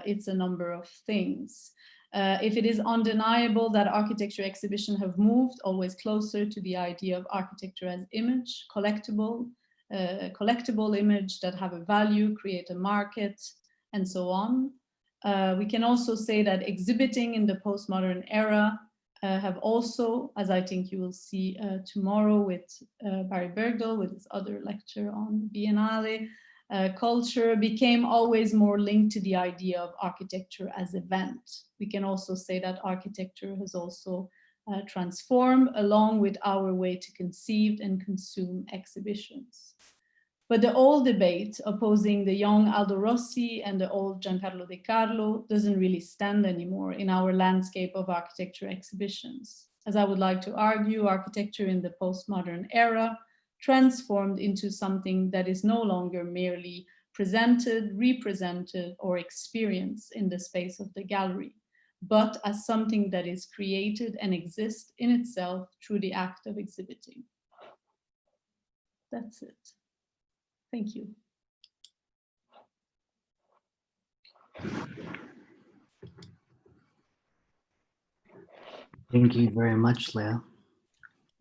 it's a number of things. If it is undeniable that architecture exhibitions have moved always closer to the idea of architecture as image, collectible image that have a value, create a market, and so on. We can also say that exhibiting in the postmodern era have also, as I think you will see tomorrow with Barry Bergdahl with his other lecture on Biennale, culture became always more linked to the idea of architecture as event. We can also say that architecture has also transformed along with our way to conceive and consume exhibitions. But the old debate opposing the young Aldo Rossi and the old Giancarlo Decarlo doesn't really stand anymore in our landscape of architecture exhibitions. As I would like to argue, architecture in the postmodern era transformed into something that is no longer merely presented, represented, or experienced in the space of the gallery, but as something that is created and exists in itself through the act of exhibiting. That's it. Thank you. Thank you very much, Lea.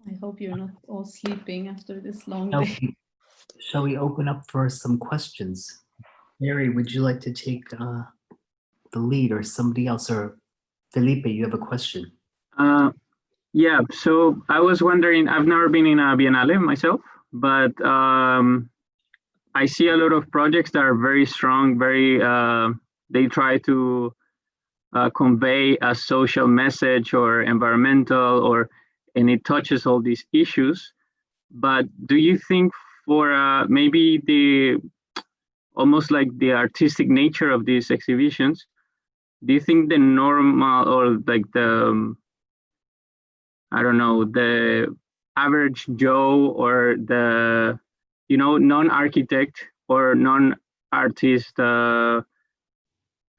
I hope you're not all sleeping after this long day. Shall we open up for some questions? Mary, would you like to take the lead, or somebody else? Or Felipe, you have a question? Yeah, so I was wondering, I've never been in a Biennale myself, but I see a lot of projects that are very strong, they try to convey a social message or environmental, and it touches all these issues. But do you think for maybe almost like the artistic nature of these exhibitions, do you think the normal, or like I don't know, the average Joe, or the, non-architect or non-artist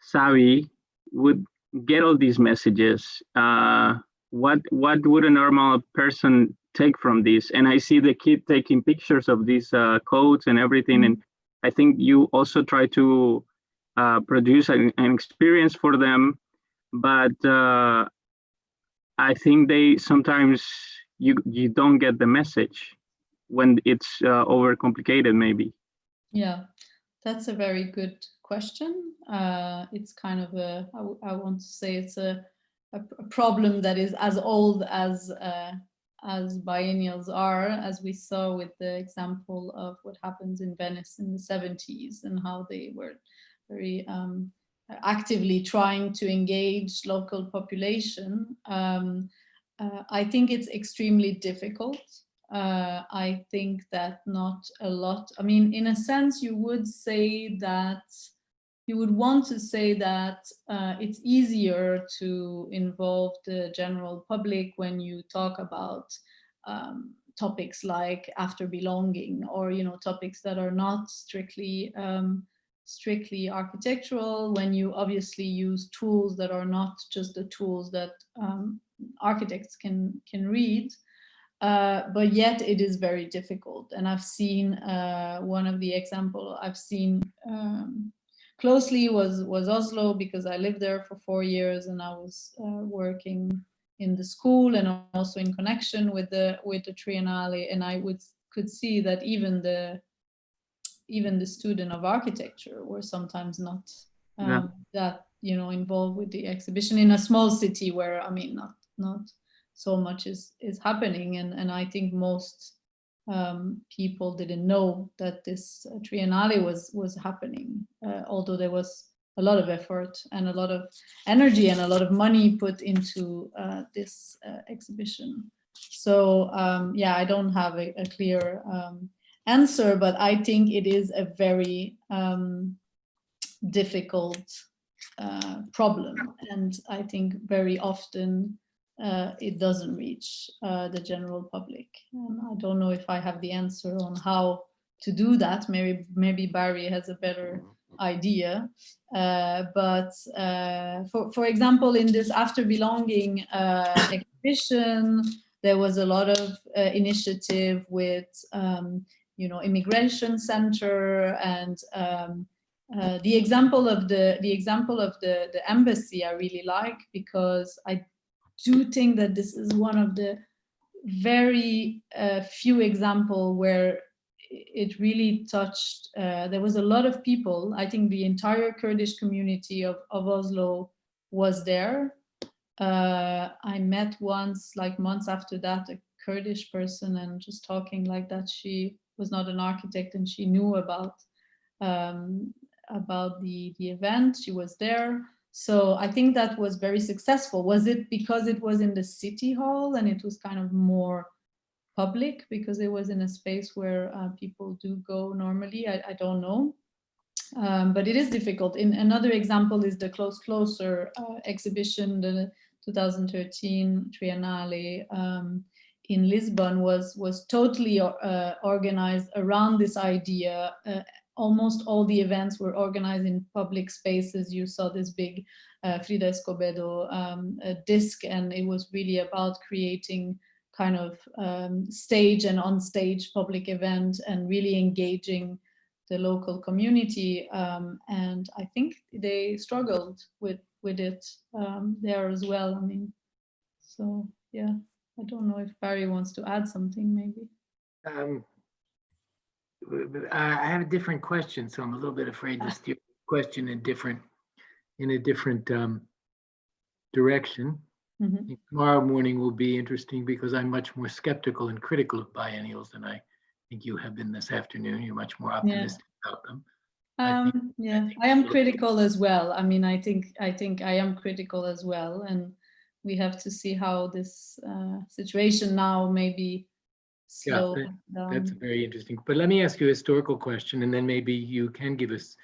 savvy would get all these messages? What would a normal person take from this? And I see the kid taking pictures of these codes and everything, and I think you also try to produce an experience for them, but I think they sometimes you don't get the message when it's overcomplicated, maybe. Yeah, that's a very good question. It's kind of I want to say it's a problem that is as old as biennials are, as we saw with the example of what happens in Venice in the 70s and how they were very actively trying to engage local population. I think it's extremely difficult. I think that not a lot, I mean, in a sense, you would say that, you would want to say that it's easier to involve the general public when you talk about topics like after belonging, or topics that are not strictly architectural, when you obviously use tools that are not just the tools that architects can read, but yet it is very difficult. And I've seen one of the example I've seen closely was Oslo, because I lived there for 4 years and I was working in the school and also in connection with the Triennale, and I could see that even the student of architecture were sometimes not that involved with the exhibition in a small city where, I mean, not so much is happening, and I think most people didn't know that this Triennale was happening, although there was a lot of effort and a lot of energy and a lot of money put into this exhibition. So yeah, I don't have a clear answer, but I think it is a very difficult problem, and I think very often it doesn't reach the general public. And I don't know if I have the answer on how to do that. Maybe Barry has a better idea. But for example, in this After Belonging exhibition, there was a lot of initiative with immigration center, and the example of the embassy I really like, because I do think that this is one of the very few examples where it really touched. There was a lot of people. I think the entire Kurdish community of Oslo was there. I met once, like months after that, a Kurdish person, and just talking like that, she was not an architect and she knew about the event. She was there. So I think that was very successful. Was it because it was in the city hall and it was kind of more public because it was in a space where people do go normally? I don't know. But it is difficult. Another example is the Closer exhibition, the 2013 Triennale in Lisbon was totally organized around this idea. Almost all the events were organized in public spaces. You saw this big Frida Escobedo disc, and it was really about creating kind of stage and on-stage public event and really engaging the local community. And I think they struggled with it there as well. I mean, so yeah, I don't know if Barry wants to add something maybe. I have a different question, so I'm a little bit afraid to steer the question in a different direction. Mm-hmm. Tomorrow morning will be interesting because I'm much more skeptical and critical of biennials than I think you have been this afternoon. You're much more optimistic about them. I am critical as well. I mean, I think I am critical as well, and we have to see how this situation now maybe. Yeah, that's very interesting. But let me ask you a historical question, and then maybe you can give us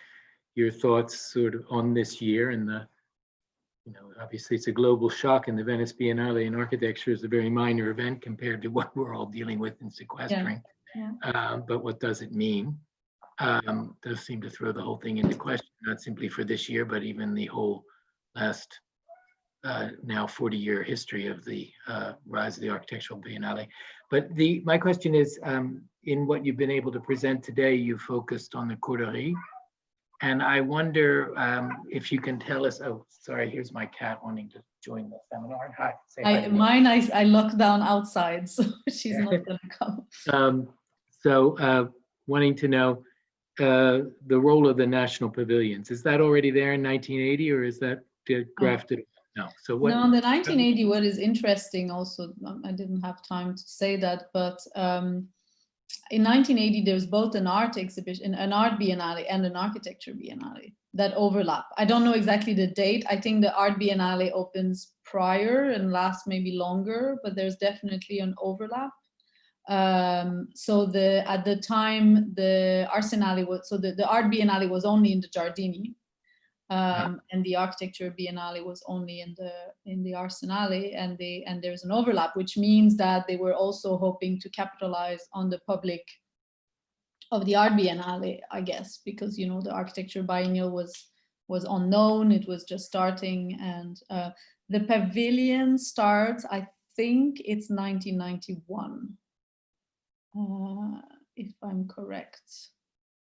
your thoughts sort of on this year. And obviously it's a global shock, and the Venice Biennale in architecture is a very minor event compared to what we're all dealing with in sequestering. Yeah. But what does it mean? Does seem to throw the whole thing into question, not simply for this year, but even the whole last now 40-year history of the rise of the Architectural Biennale. But my question is, in what you've been able to present today, you focused on the Courterie. And I wonder if you can tell us, oh, sorry, here's my cat wanting to join the seminar. Hi, say hi. Mine, I locked down outside, so she's not gonna come. So wanting to know the role of the national pavilions. Is that already there in 1980, or is that grafted? No. So what? No, the 1980. What is interesting, also, I didn't have time to say that, but in 1980 there's both an art exhibition, an art biennale, and an architecture biennale that overlap. I don't know exactly the date. I think the art biennale opens prior and lasts maybe longer, but there's definitely an overlap. So at the time the Arsenale was, so the art biennale was only in the Giardini. And the architecture biennale was only in the Arsenale, and there's an overlap, which means that they were also hoping to capitalize on the public of the art biennale, I guess, because the architecture biennial was unknown, it was just starting, and the pavilion starts, I think it's 1991, if I'm correct.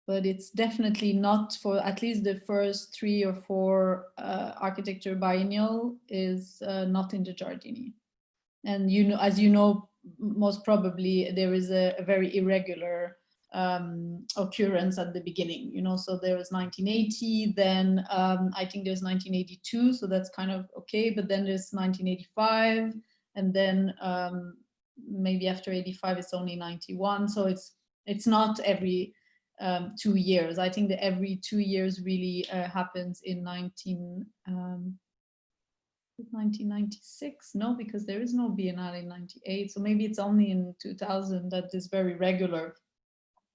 But it's definitely not, for at least the first 3 or 4 architecture biennial is not in the Giardini. And as you know, most probably there is a very irregular occurrence at the beginning, so there was 1980, then I think there's 1982, so that's kind of okay, but then there's 1985, and then maybe after 85 it's only 91, so it's not every 2 years. I think that every 2 years really happens in 1996, no, because there is no biennale in 98, so maybe it's only in 2000 that this very regular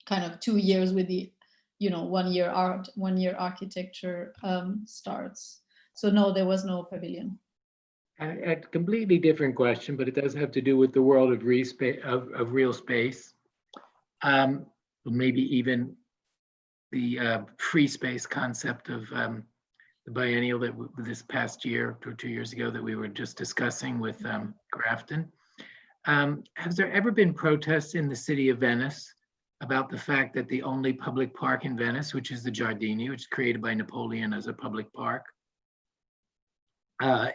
kind of 2 years with the 1 year art, 1 year architecture starts. So no, there was no pavilion. A completely different question, but it does have to do with the world of real space. Maybe even the free space concept of the biennial that this past year or 2 years ago that we were just discussing with Grafton. Has there ever been protests in the city of Venice about the fact that the only public park in Venice, which is the Giardini, which is created by Napoleon as a public park,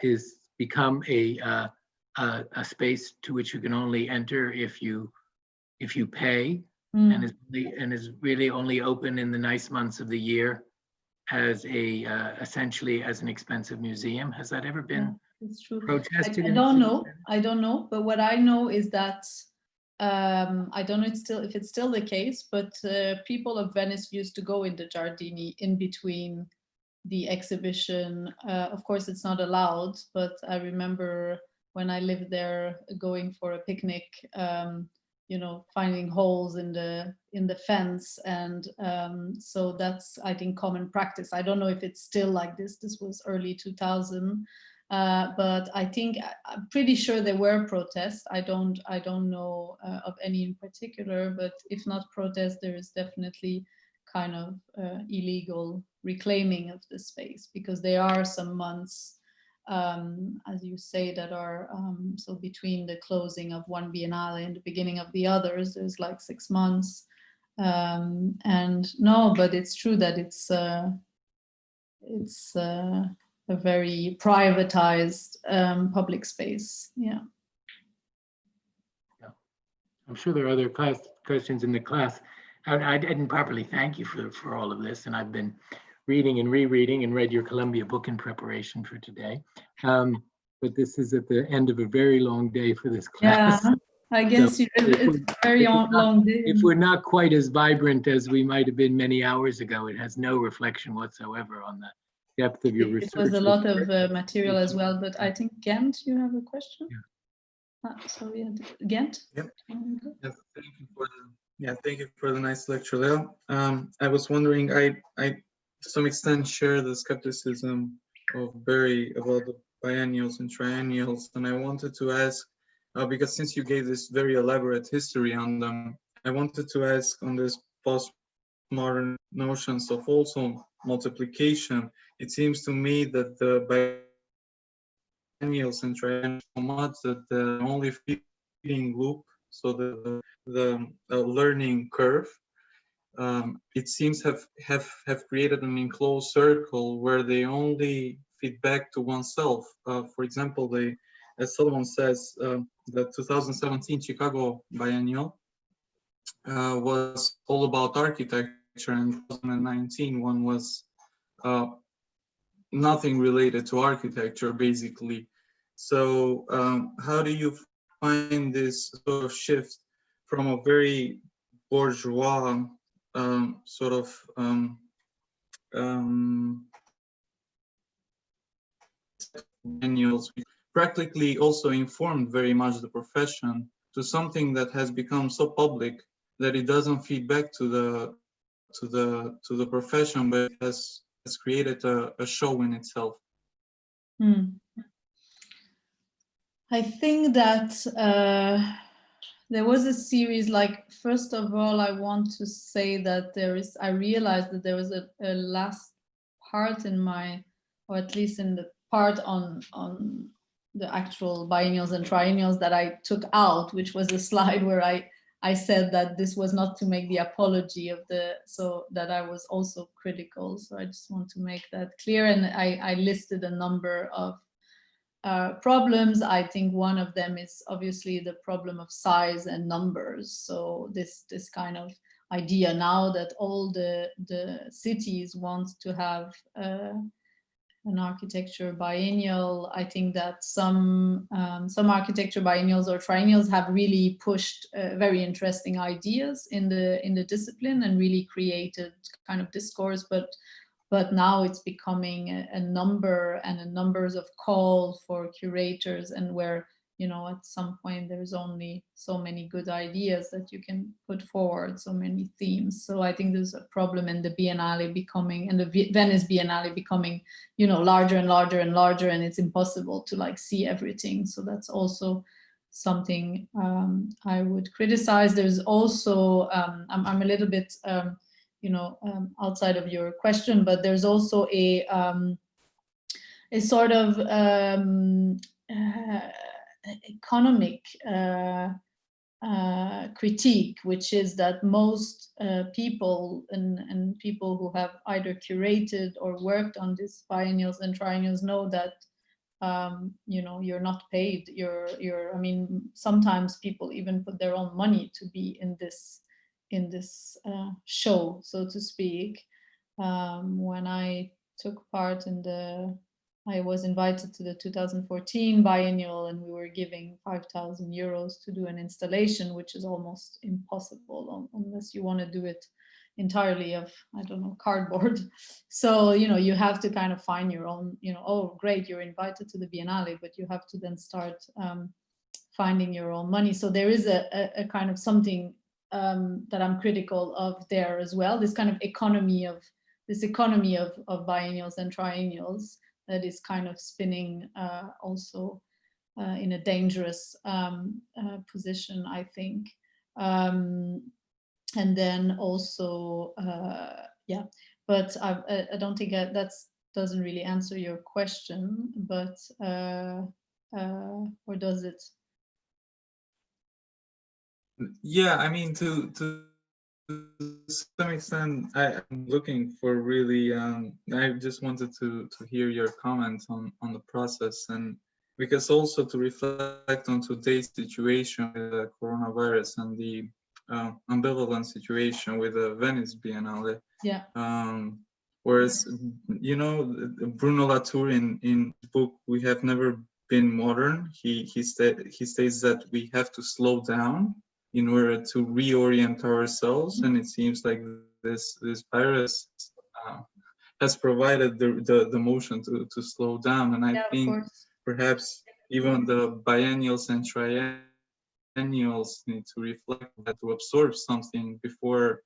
is become a space to which you can only enter if you pay, and is really only open in the nice months of the year as essentially as an expensive museum? Has that ever been protested? I don't know, but what I know is that I don't know if it's still the case, but people of Venice used to go in the Giardini in between the exhibition. Of course, it's not allowed, but I remember when I lived there going for a picnic, finding holes in the fence, and so that's, I think, common practice. I don't know if it's still like this. This was early 2000. But I think I'm pretty sure there were protests. I don't know of any in particular, but if not protests, there is definitely kind of illegal reclaiming of the space, because there are some months, as you say, that are so between the closing of one biennale and the beginning of the others, there's like 6 months. And no, but it's true that it's a very privatized public space. Yeah. I'm sure there are other questions in the class. I didn't properly thank you for all of this, and I've been reading and rereading and read your Columbia book in preparation for today. But this is at the end of a very long day for this class. Yeah, I guess so it's a very long day. If we're not quite as vibrant as we might have been many hours ago, it has no reflection whatsoever on the depth of your research. It was a lot of material as well, but I think Ghent, you have a question? Yeah. Sorry, Ghent? Yep. Yes, thank you for the nice lecture, Leo. I was wondering, I to some extent share the skepticism of Barry about the biennials and triennials, and I wanted to ask, because since you gave this very elaborate history on them, I wanted to ask on this postmodern notions of also multiplication. It seems to me that the biennials and triennials so much that the only feeding loop, so the learning curve, it seems have created an enclosed circle where they only feed back to oneself. For example, as Solomon says, the 2017 Chicago Biennial was all about architecture, and 2019 one was nothing related to architecture, basically. So how do you find this sort of shift from a very bourgeois sort of manuals, practically also informed very much the profession, to something that has become so public that it doesn't feed back to the profession, but it has created a show in itself? I think that there was a series, like, first of all, I want to say that I realized that there was a last part in my, or at least in the part on the actual biennials and triennials that I took out, which was a slide where I said that this was not to make the apology of so that I was also critical. So I just want to make that clear. And I listed a number of problems. I think one of them is obviously the problem of size and numbers. So this kind of idea now that all the cities want to have an architecture biennial. I think that some architecture biennials or triennials have really pushed very interesting ideas in the discipline and really created kind of discourse, but now it's becoming a number and a numbers of call for curators, and where, you know, at some point there's only so many good ideas that you can put forward, so many themes. So I think there's a problem in the Biennale becoming, and the Venice Biennale becoming, you know, larger and larger and larger, and it's impossible to like see everything. So that's also something I would criticize. There's also, I'm a little bit, you know, outside of your question, but there's also a sort of economic critique, which is that most people and people who have either curated or worked on these biennials and triennials know that you know, you're not paid. I mean, sometimes people even put their own money to be in this show, so to speak. When I took part in I was invited to the 2014 biennial, and we were giving 5,000 euros to do an installation, which is almost impossible unless you want to do it entirely of, I don't know, cardboard. So, you know, you have to kind of find your own, you know, oh, great, you're invited to the Biennale, but you have to then start finding your own money. So there is a kind of something that I'm critical of there as well, this kind of economy of biennials and triennials that is kind of spinning also in a dangerous position, I think. And then also, yeah, but I don't think that doesn't really answer your question, but or does it? Yeah, I mean, to some extent, I'm looking for really, I just wanted to hear your comments on the process, and because also to reflect on today's situation with the coronavirus and the ambivalent situation with the Venice Biennale. Yeah. Whereas, you know, Bruno Latour in his book, We Have Never Been Modern, he states that we have to slow down in order to reorient ourselves, and it seems like this virus has provided the motion to slow down. And I think perhaps even the biennials and triennials need to reflect that, to absorb something before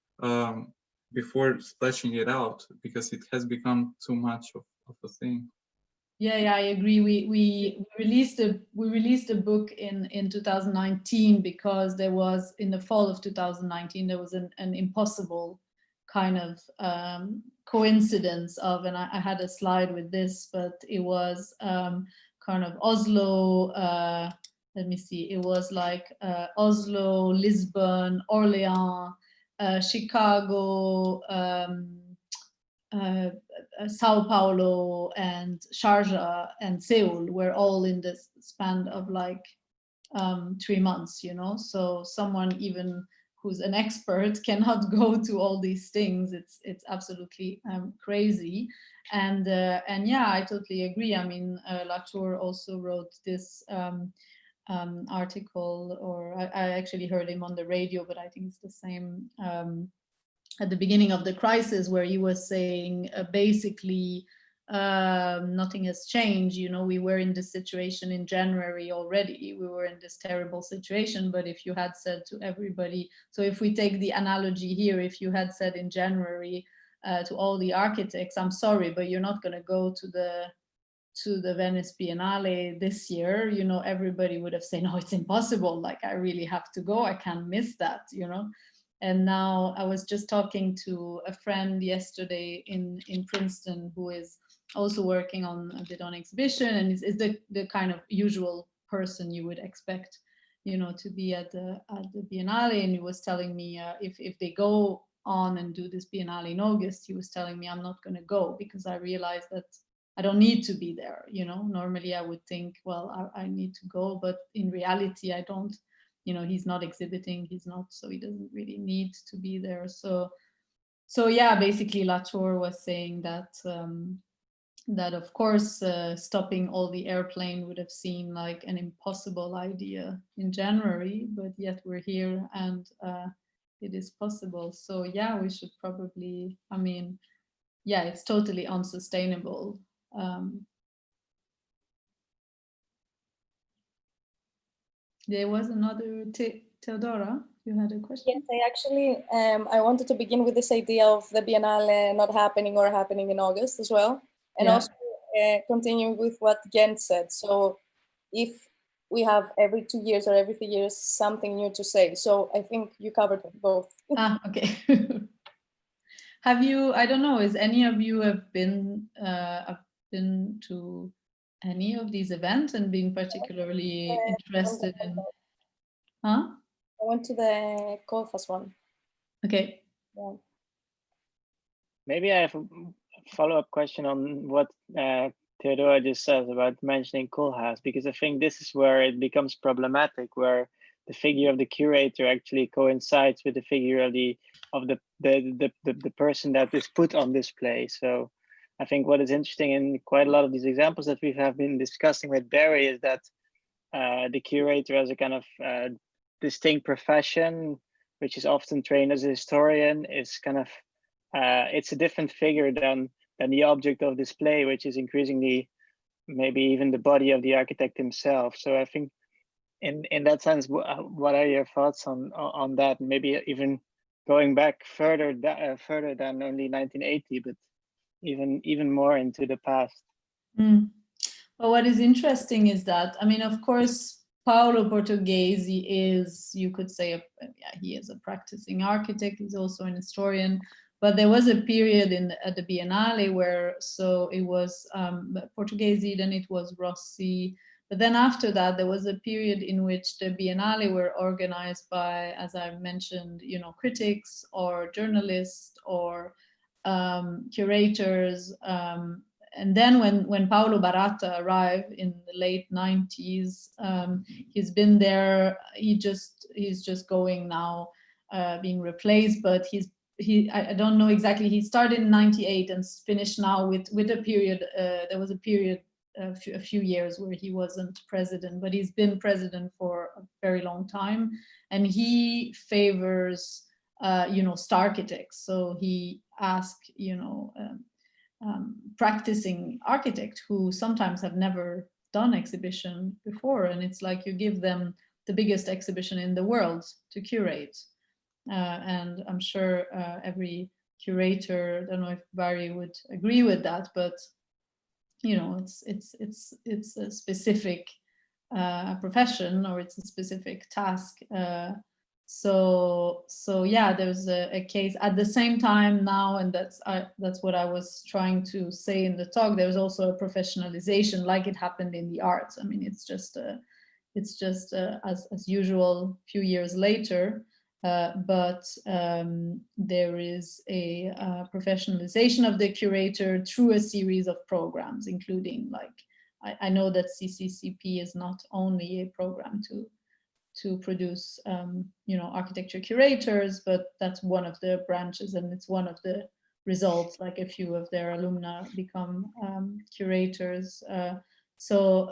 splashing it out, because it has become too much of a thing. Yeah, I agree. We released a book in 2019 because there was, in the fall of 2019, there was an impossible kind of coincidence of, and I had a slide with this, but it was kind of Oslo, let me see, it was like Oslo, Lisbon, Orléans, Chicago, Sao Paulo, and Sharjah and Seoul were all in the span of like 3 months, you know. So someone even who's an expert cannot go to all these things. It's absolutely crazy. And yeah, I totally agree. I mean, Latour also wrote this article, or I actually heard him on the radio, but I think it's the same, at the beginning of the crisis, where he was saying basically nothing has changed. You know, we were in this situation in January already. We were in this terrible situation. But if you had said to everybody, so if we take the analogy here, if you had said in January, to all the architects, I'm sorry, but you're not going to go to the Venice Biennale this year. You know, everybody would have said, no, it's impossible. Like, I really have to go. I can't miss that, you know. And now I was just talking to a friend yesterday in Princeton who is also working on a bit on exhibition, and is the kind of usual person you would expect, you know, to be at the Biennale. And he was telling me if they go on and do this Biennale in August, he was telling me, I'm not going to go because I realized that I don't need to be there. You know, normally I would think, well, I need to go, but in reality, I don't. You know, he's not exhibiting, he's not, so he doesn't really need to be there. So yeah, basically Latour was saying that that of course stopping all the airplane would have seemed like an impossible idea in January, but yet we're here and it is possible. So yeah, we should probably, I mean, yeah, it's totally unsustainable. There was another, Theodora, you had a question? Yes, I actually, I wanted to begin with this idea of the Biennale not happening or happening in August as well. And also continuing with what Jen said. So if we have every 2 years or every 3 years something new to say. So I think you covered both. Ah, okay. Have you, I don't know, is any of you have been to any of these events and been particularly interested in? Huh? I went to the Colfas one. Okay. Yeah. Maybe I have a follow-up question on what Theodora just says about mentioning Koolhaas, because I think this is where it becomes problematic, where the figure of the curator actually coincides with the figure of the person that is put on display. So I think what is interesting in quite a lot of these examples that we have been discussing with Barry is that the curator as a kind of distinct profession, which is often trained as a historian, is kind of it's a different figure than the object of display, which is increasingly maybe even the body of the architect himself. So I think in that sense, what are your thoughts on that? Maybe even going back further than only 1980, but even more into the past. Well, what is interesting is that, I mean, of course, Paolo Borghese is, you could say, he is a practicing architect. He's also an historian. But there was a period at the Biennale where, so it was Borghese, then it was Rossi. But then after that, there was a period in which the Biennale were organized by, as I mentioned, you know, critics or journalists or curators. And then when Paolo Baratta arrived in the late 90s, he's been there. He's just going now, being replaced. But I don't know exactly. He started in 98 and finished now with a period. There was a period a few years where he wasn't president, but he's been president for a very long time, and he favors you know, star architects. So he asked, you know, practicing architects who sometimes have never done exhibition before, and it's like you give them the biggest exhibition in the world to curate. And I'm sure every curator, I don't know if Barry would agree with that, but you know, it's a specific profession, or it's a specific task. So yeah, there's a case at the same time now, and that's what I was trying to say in the talk. There's also a professionalization, like it happened in the arts. I mean, it's just as usual a few years later. But there is a professionalization of the curator through a series of programs, including, like, I know that CCCP is not only a program to produce, you know, architecture curators, but that's one of the branches, and it's one of the results. Like, a few of their alumni become curators. So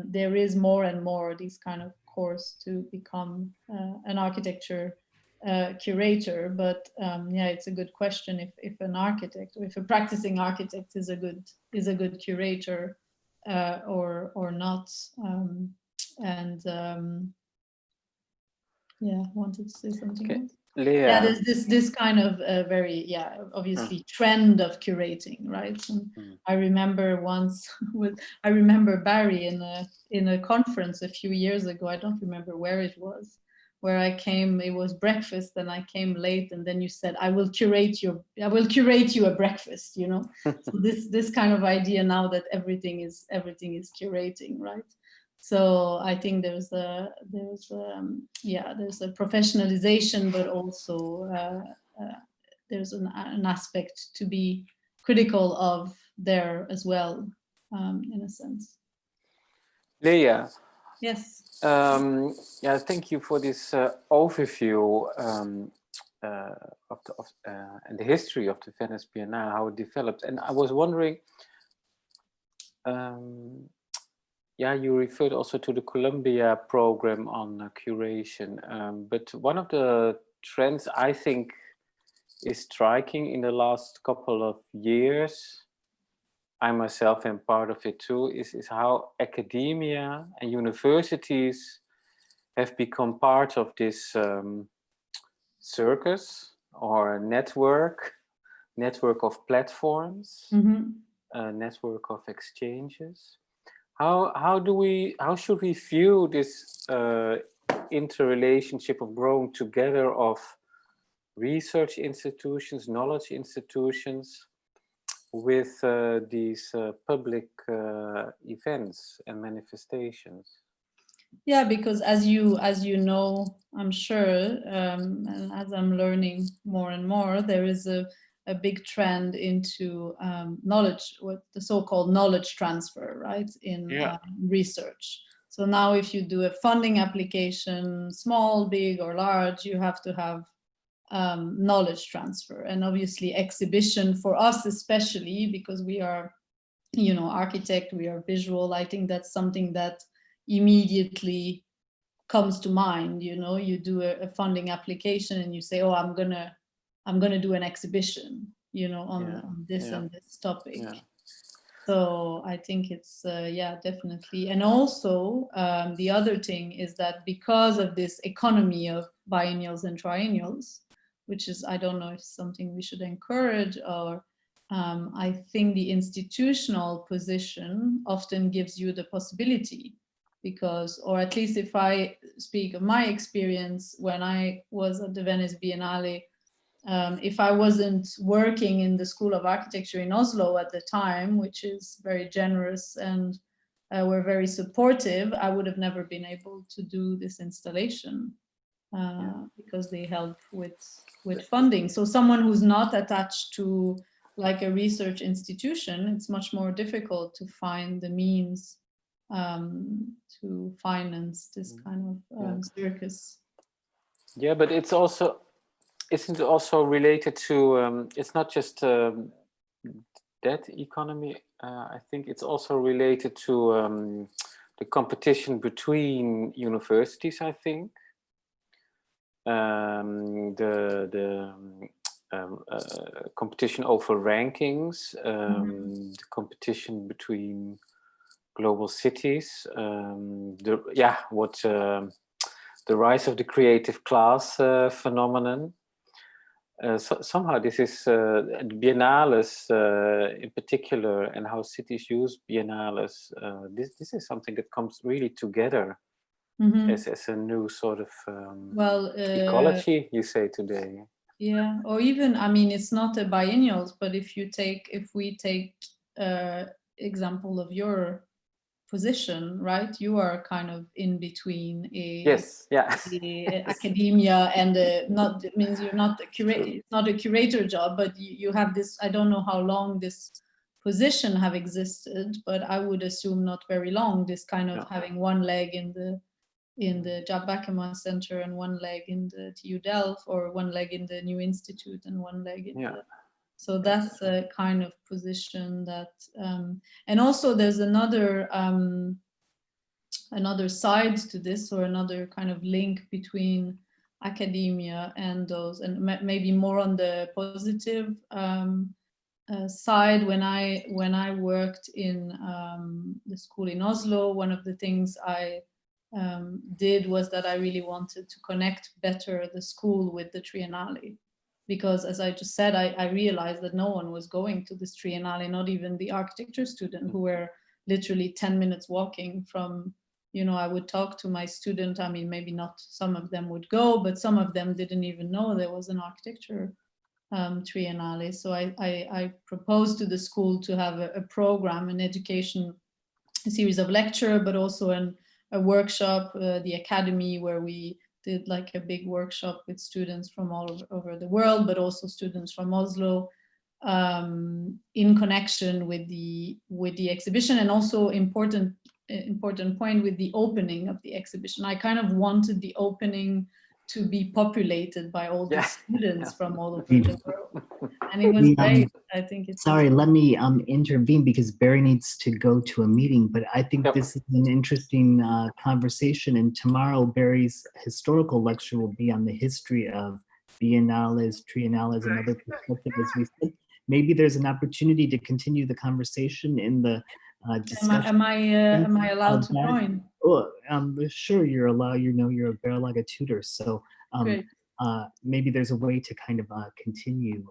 there is more and more these kind of course to become an architecture curator. But yeah, it's a good question if an architect, or if a practicing architect is a good curator or not. Yeah, wanted to say something else. Lea. Yeah, there's this kind of very, obviously trend of curating, right? And I remember once I remember Barry in a conference a few years ago. I don't remember where it was, where I came. It was breakfast, and I came late, and then you said, I will curate you a breakfast. You know, so this kind of idea now that everything is curating, right? So I think there's a professionalization, but also there's an aspect to be critical of there as well, in a sense. Lea. Yes. Yeah, thank you for this overview of and the history of the Venice Biennale, how it developed. And I was wondering, yeah, you referred also to the Columbia program on curation, but one of the trends I think is striking in the last couple of years, I myself am part of it too, is how academia and universities have become part of this circus or network of platforms, network of exchanges. How should we view this interrelationship of growing together of research institutions, knowledge institutions, with these public events and manifestations? Yeah, because as you know, I'm sure, and as I'm learning more and more, there is a big trend into knowledge, what the so-called knowledge transfer, right, in research. So now if you do a funding application, small, big, or large, you have to have knowledge transfer. And obviously exhibition for us, especially because we are, you know, architect, we are visual, I think that's something that immediately comes to mind. You know, you do a funding application and you say, oh, I'm gonna do an exhibition, you know, on this and this topic. So I think it's definitely. And also the other thing is that because of this economy of biennials and triennials, which is, I don't know if something we should encourage, or I think the institutional position often gives you the possibility, because, or at least if I speak of my experience when I was at the Venice Biennale, if I wasn't working in the School of Architecture in Oslo at the time, which is very generous and were very supportive, I would have never been able to do this installation because they help with funding. So someone who's not attached to like a research institution, it's much more difficult to find the means to finance this kind of circus. Yeah, but it's also, isn't it also related to, it's not just that economy, I think it's also related to the competition between universities, I think. The competition over rankings, the competition between global cities, the rise of the creative class phenomenon. Somehow this is the biennales in particular, and how cities use biennales. This is something that comes really together as a new sort of ecology, you say today. Yeah, or even, I mean, it's not a biennials, but if we take example of your position, right? You are kind of in between the academia and not, it means you're not a curator, it's not a curator job, but you have this, I don't know how long this position have existed, but I would assume not very long, this kind of having one leg in the Jaap Bakema Center and one leg in the TU Delft, or one leg in the New Institute and one leg in the, so that's a kind of position that, and also there's another side to this, or another kind of link between academia and those, and maybe more on the positive side. When I worked in the school in Oslo, one of the things I did was that I really wanted to connect better the school with the Triennale. Because as I just said, I realized that no one was going to this Triennale, not even the architecture student, who were literally 10 minutes walking from, you know, I would talk to my student. I mean, maybe not some of them would go, but some of them didn't even know there was an architecture Triennale. So I proposed to the school to have a program, an education, a series of lecture, but also a workshop, the academy, where we did like a big workshop with students from all over the world, but also students from Oslo, in connection with the exhibition, and also important point with the opening of the exhibition. I kind of wanted the opening to be populated by all the students from all over the world, and it was great. I think it's sorry. Let me intervene because Barry needs to go to a meeting, but I think this is an interesting conversation. And tomorrow, Barry's historical lecture will be on the history of biennales, triennales, and other perspectives. As we said, maybe there's an opportunity to continue the conversation in the discussion. Am I allowed to join? Oh, sure, you're allowed. You know, you're a Berlage tutor, so maybe there's a way to kind of continue.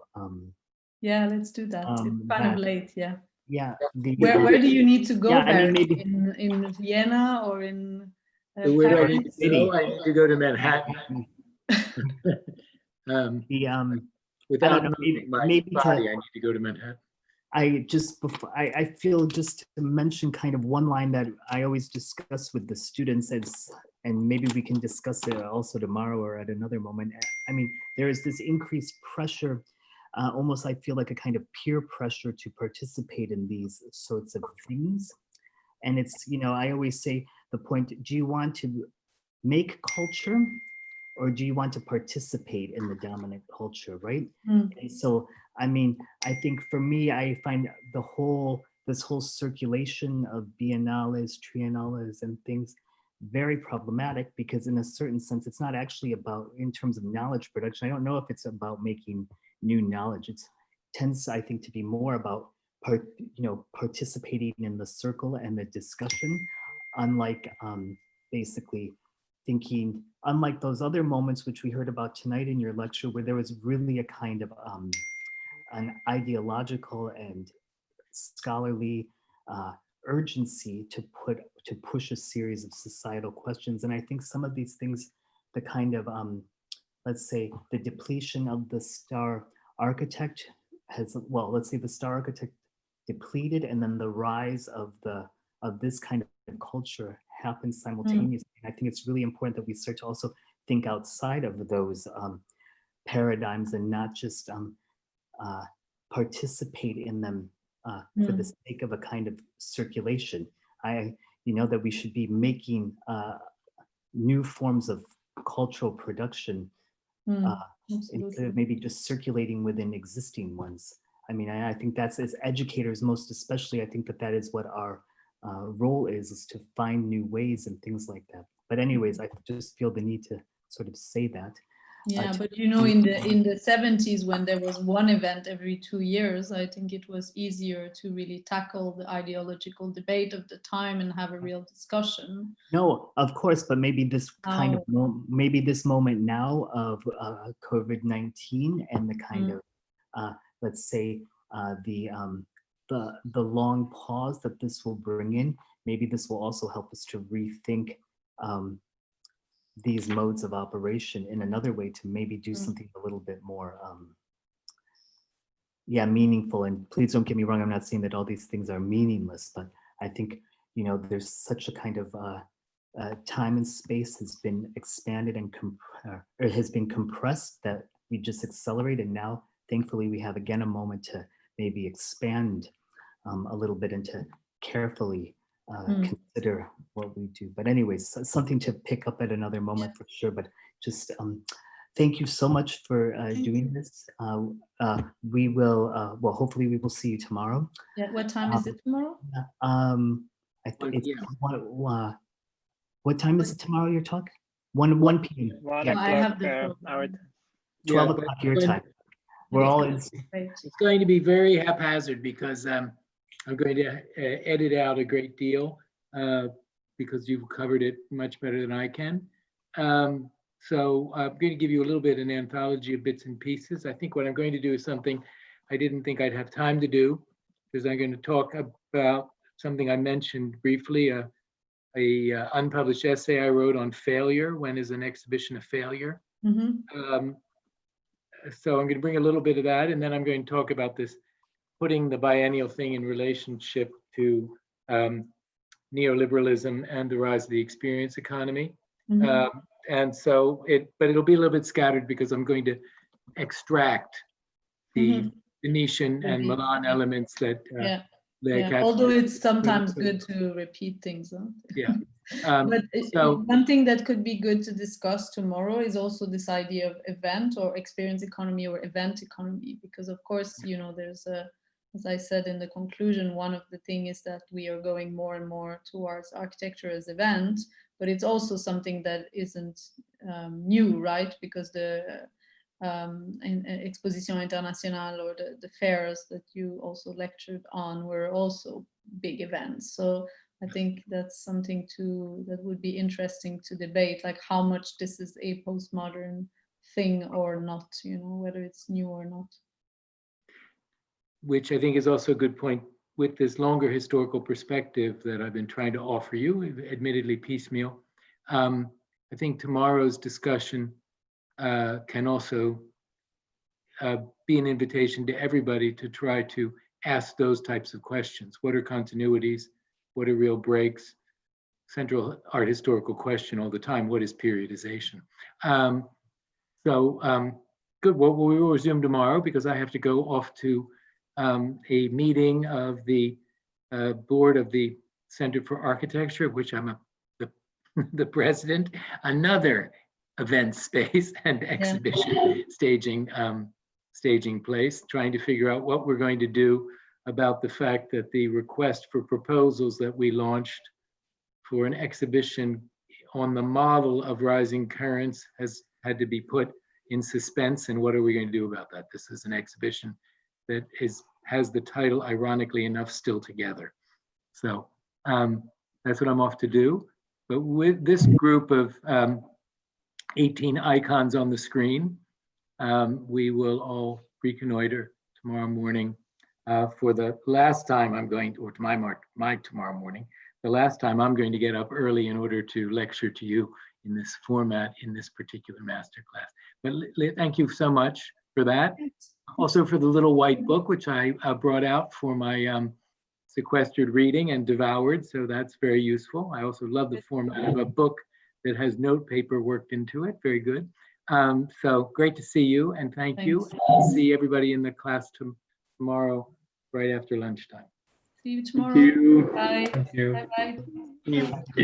Yeah, let's do that. It's kind of late. Yeah. Yeah. Where do you need to go? Yeah, Barry? I mean, maybe in Vienna or in So where do I need to go? Paris? I need to go to Manhattan. Without moving my body, I need to go to Manhattan. I feel just to mention kind of one line that I always discuss with the students, and maybe we can discuss it also tomorrow or at another moment. I mean, there is this increased pressure, almost I feel like a kind of peer pressure to participate in these sorts of things. And it's, you know, I always say the point, do you want to make culture or do you want to participate in the dominant culture, right? And so, I mean, I think for me, I find this whole circulation of biennales, triennales, and things very problematic, because in a certain sense, it's not actually about, in terms of knowledge production, I don't know if it's about making new knowledge. It tends, I think, to be more about participating in the circle and the discussion, unlike basically thinking, unlike those other moments which we heard about tonight in your lecture, where there was really a kind of an ideological and scholarly urgency to push a series of societal questions. And I think some of these things, the kind of let's say the depletion of the star architect has, well, let's say the star architect depleted, and then the rise of this kind of culture happens simultaneously. And I think it's really important that we start to also think outside of those paradigms and not just participate in them for the sake of a kind of circulation. That we should be making new forms of cultural production instead of maybe just circulating within existing ones. I mean, I think that's, as educators most especially, I think that is what our role is to find new ways and things like that. But anyways, I just feel the need to sort of say that. Yeah, but you know, in the 70s, when there was one event every 2 years, I think it was easier to really tackle the ideological debate of the time and have a real discussion. No, of course, but maybe this kind of maybe this moment now of COVID-19 and the kind of let's say the long pause that this will bring in, maybe this will also help us to rethink these modes of operation in another way, to maybe do something a little bit more meaningful. And please don't get me wrong, I'm not saying that all these things are meaningless, but I think, you know, there's such a kind of time and space has been expanded and has been compressed that we just accelerate. And now thankfully we have again a moment to maybe expand a little bit and to carefully consider what we do. But anyways, something to pick up at another moment for sure. But just thank you so much for doing this. We will, well, hopefully we will see you tomorrow. Yeah, what time is it tomorrow? I think it's what time is it tomorrow? You're talking 1 p.m. Yeah, I have the 12 o'clock your time. We're all in. It's going to be very haphazard because I'm going to edit out a great deal because you've covered it much better than I can. So I'm going to give you a little bit an anthology of bits and pieces. I think what I'm going to do is something I didn't think I'd have time to do, because I'm going to talk about something I mentioned briefly, a unpublished essay I wrote on failure. When is an exhibition a failure? Mm-hmm. So I'm going to bring a little bit of that, and then I'm going to talk about this, putting the biennial thing in relationship to neoliberalism and the rise of the experience economy. Mm-hmm. And so but it'll be a little bit scattered because I'm going to extract the Venetian and Milan elements that Lea-Catherine. Although it's sometimes good to repeat things. Huh? Yeah. But so one thing that could be good to discuss tomorrow is also this idea of event or experience economy or event economy, because of course, you know, there's as I said in the conclusion, one of the things is that we are going more and more towards architecture as event, but it's also something that isn't new, right? Because the Exposition Internationale or the fairs that you also lectured on were also big events. So I think that's something that would be interesting to debate, like how much this is a postmodern thing or not, you know, whether it's new or not. Which I think is also a good point with this longer historical perspective that I've been trying to offer you, admittedly piecemeal. I think tomorrow's discussion can also be an invitation to everybody to try to ask those types of questions. What are continuities? What are real breaks? Central art historical question all the time, what is periodization? Good, well, we will resume tomorrow because I have to go off to a meeting of the board of the Center for Architecture, of which I'm the president, another event space and exhibition staging place, trying to figure out what we're going to do about the fact that the request for proposals that we launched for an exhibition on the model of rising currents has had to be put in suspense. And what are we going to do about that? This is an exhibition that has the title, ironically enough, Still Together. So that's what I'm off to do. But with this group of 18 icons on the screen, we will all reconnoiter tomorrow morning for the last time I'm going to, or to my tomorrow morning, the last time I'm going to get up early in order to lecture to you in this format, in this particular masterclass. But thank you so much for that. Also for the little white book, which I brought out for my sequestered reading and devoured, so that's very useful. I also love the format of a book that has note paper worked into it, very good. So great to see you, and thank you. I'll see everybody in the class tomorrow, right after lunchtime. See you tomorrow. Thank you. Bye. Thank you. Bye-bye. Thank you.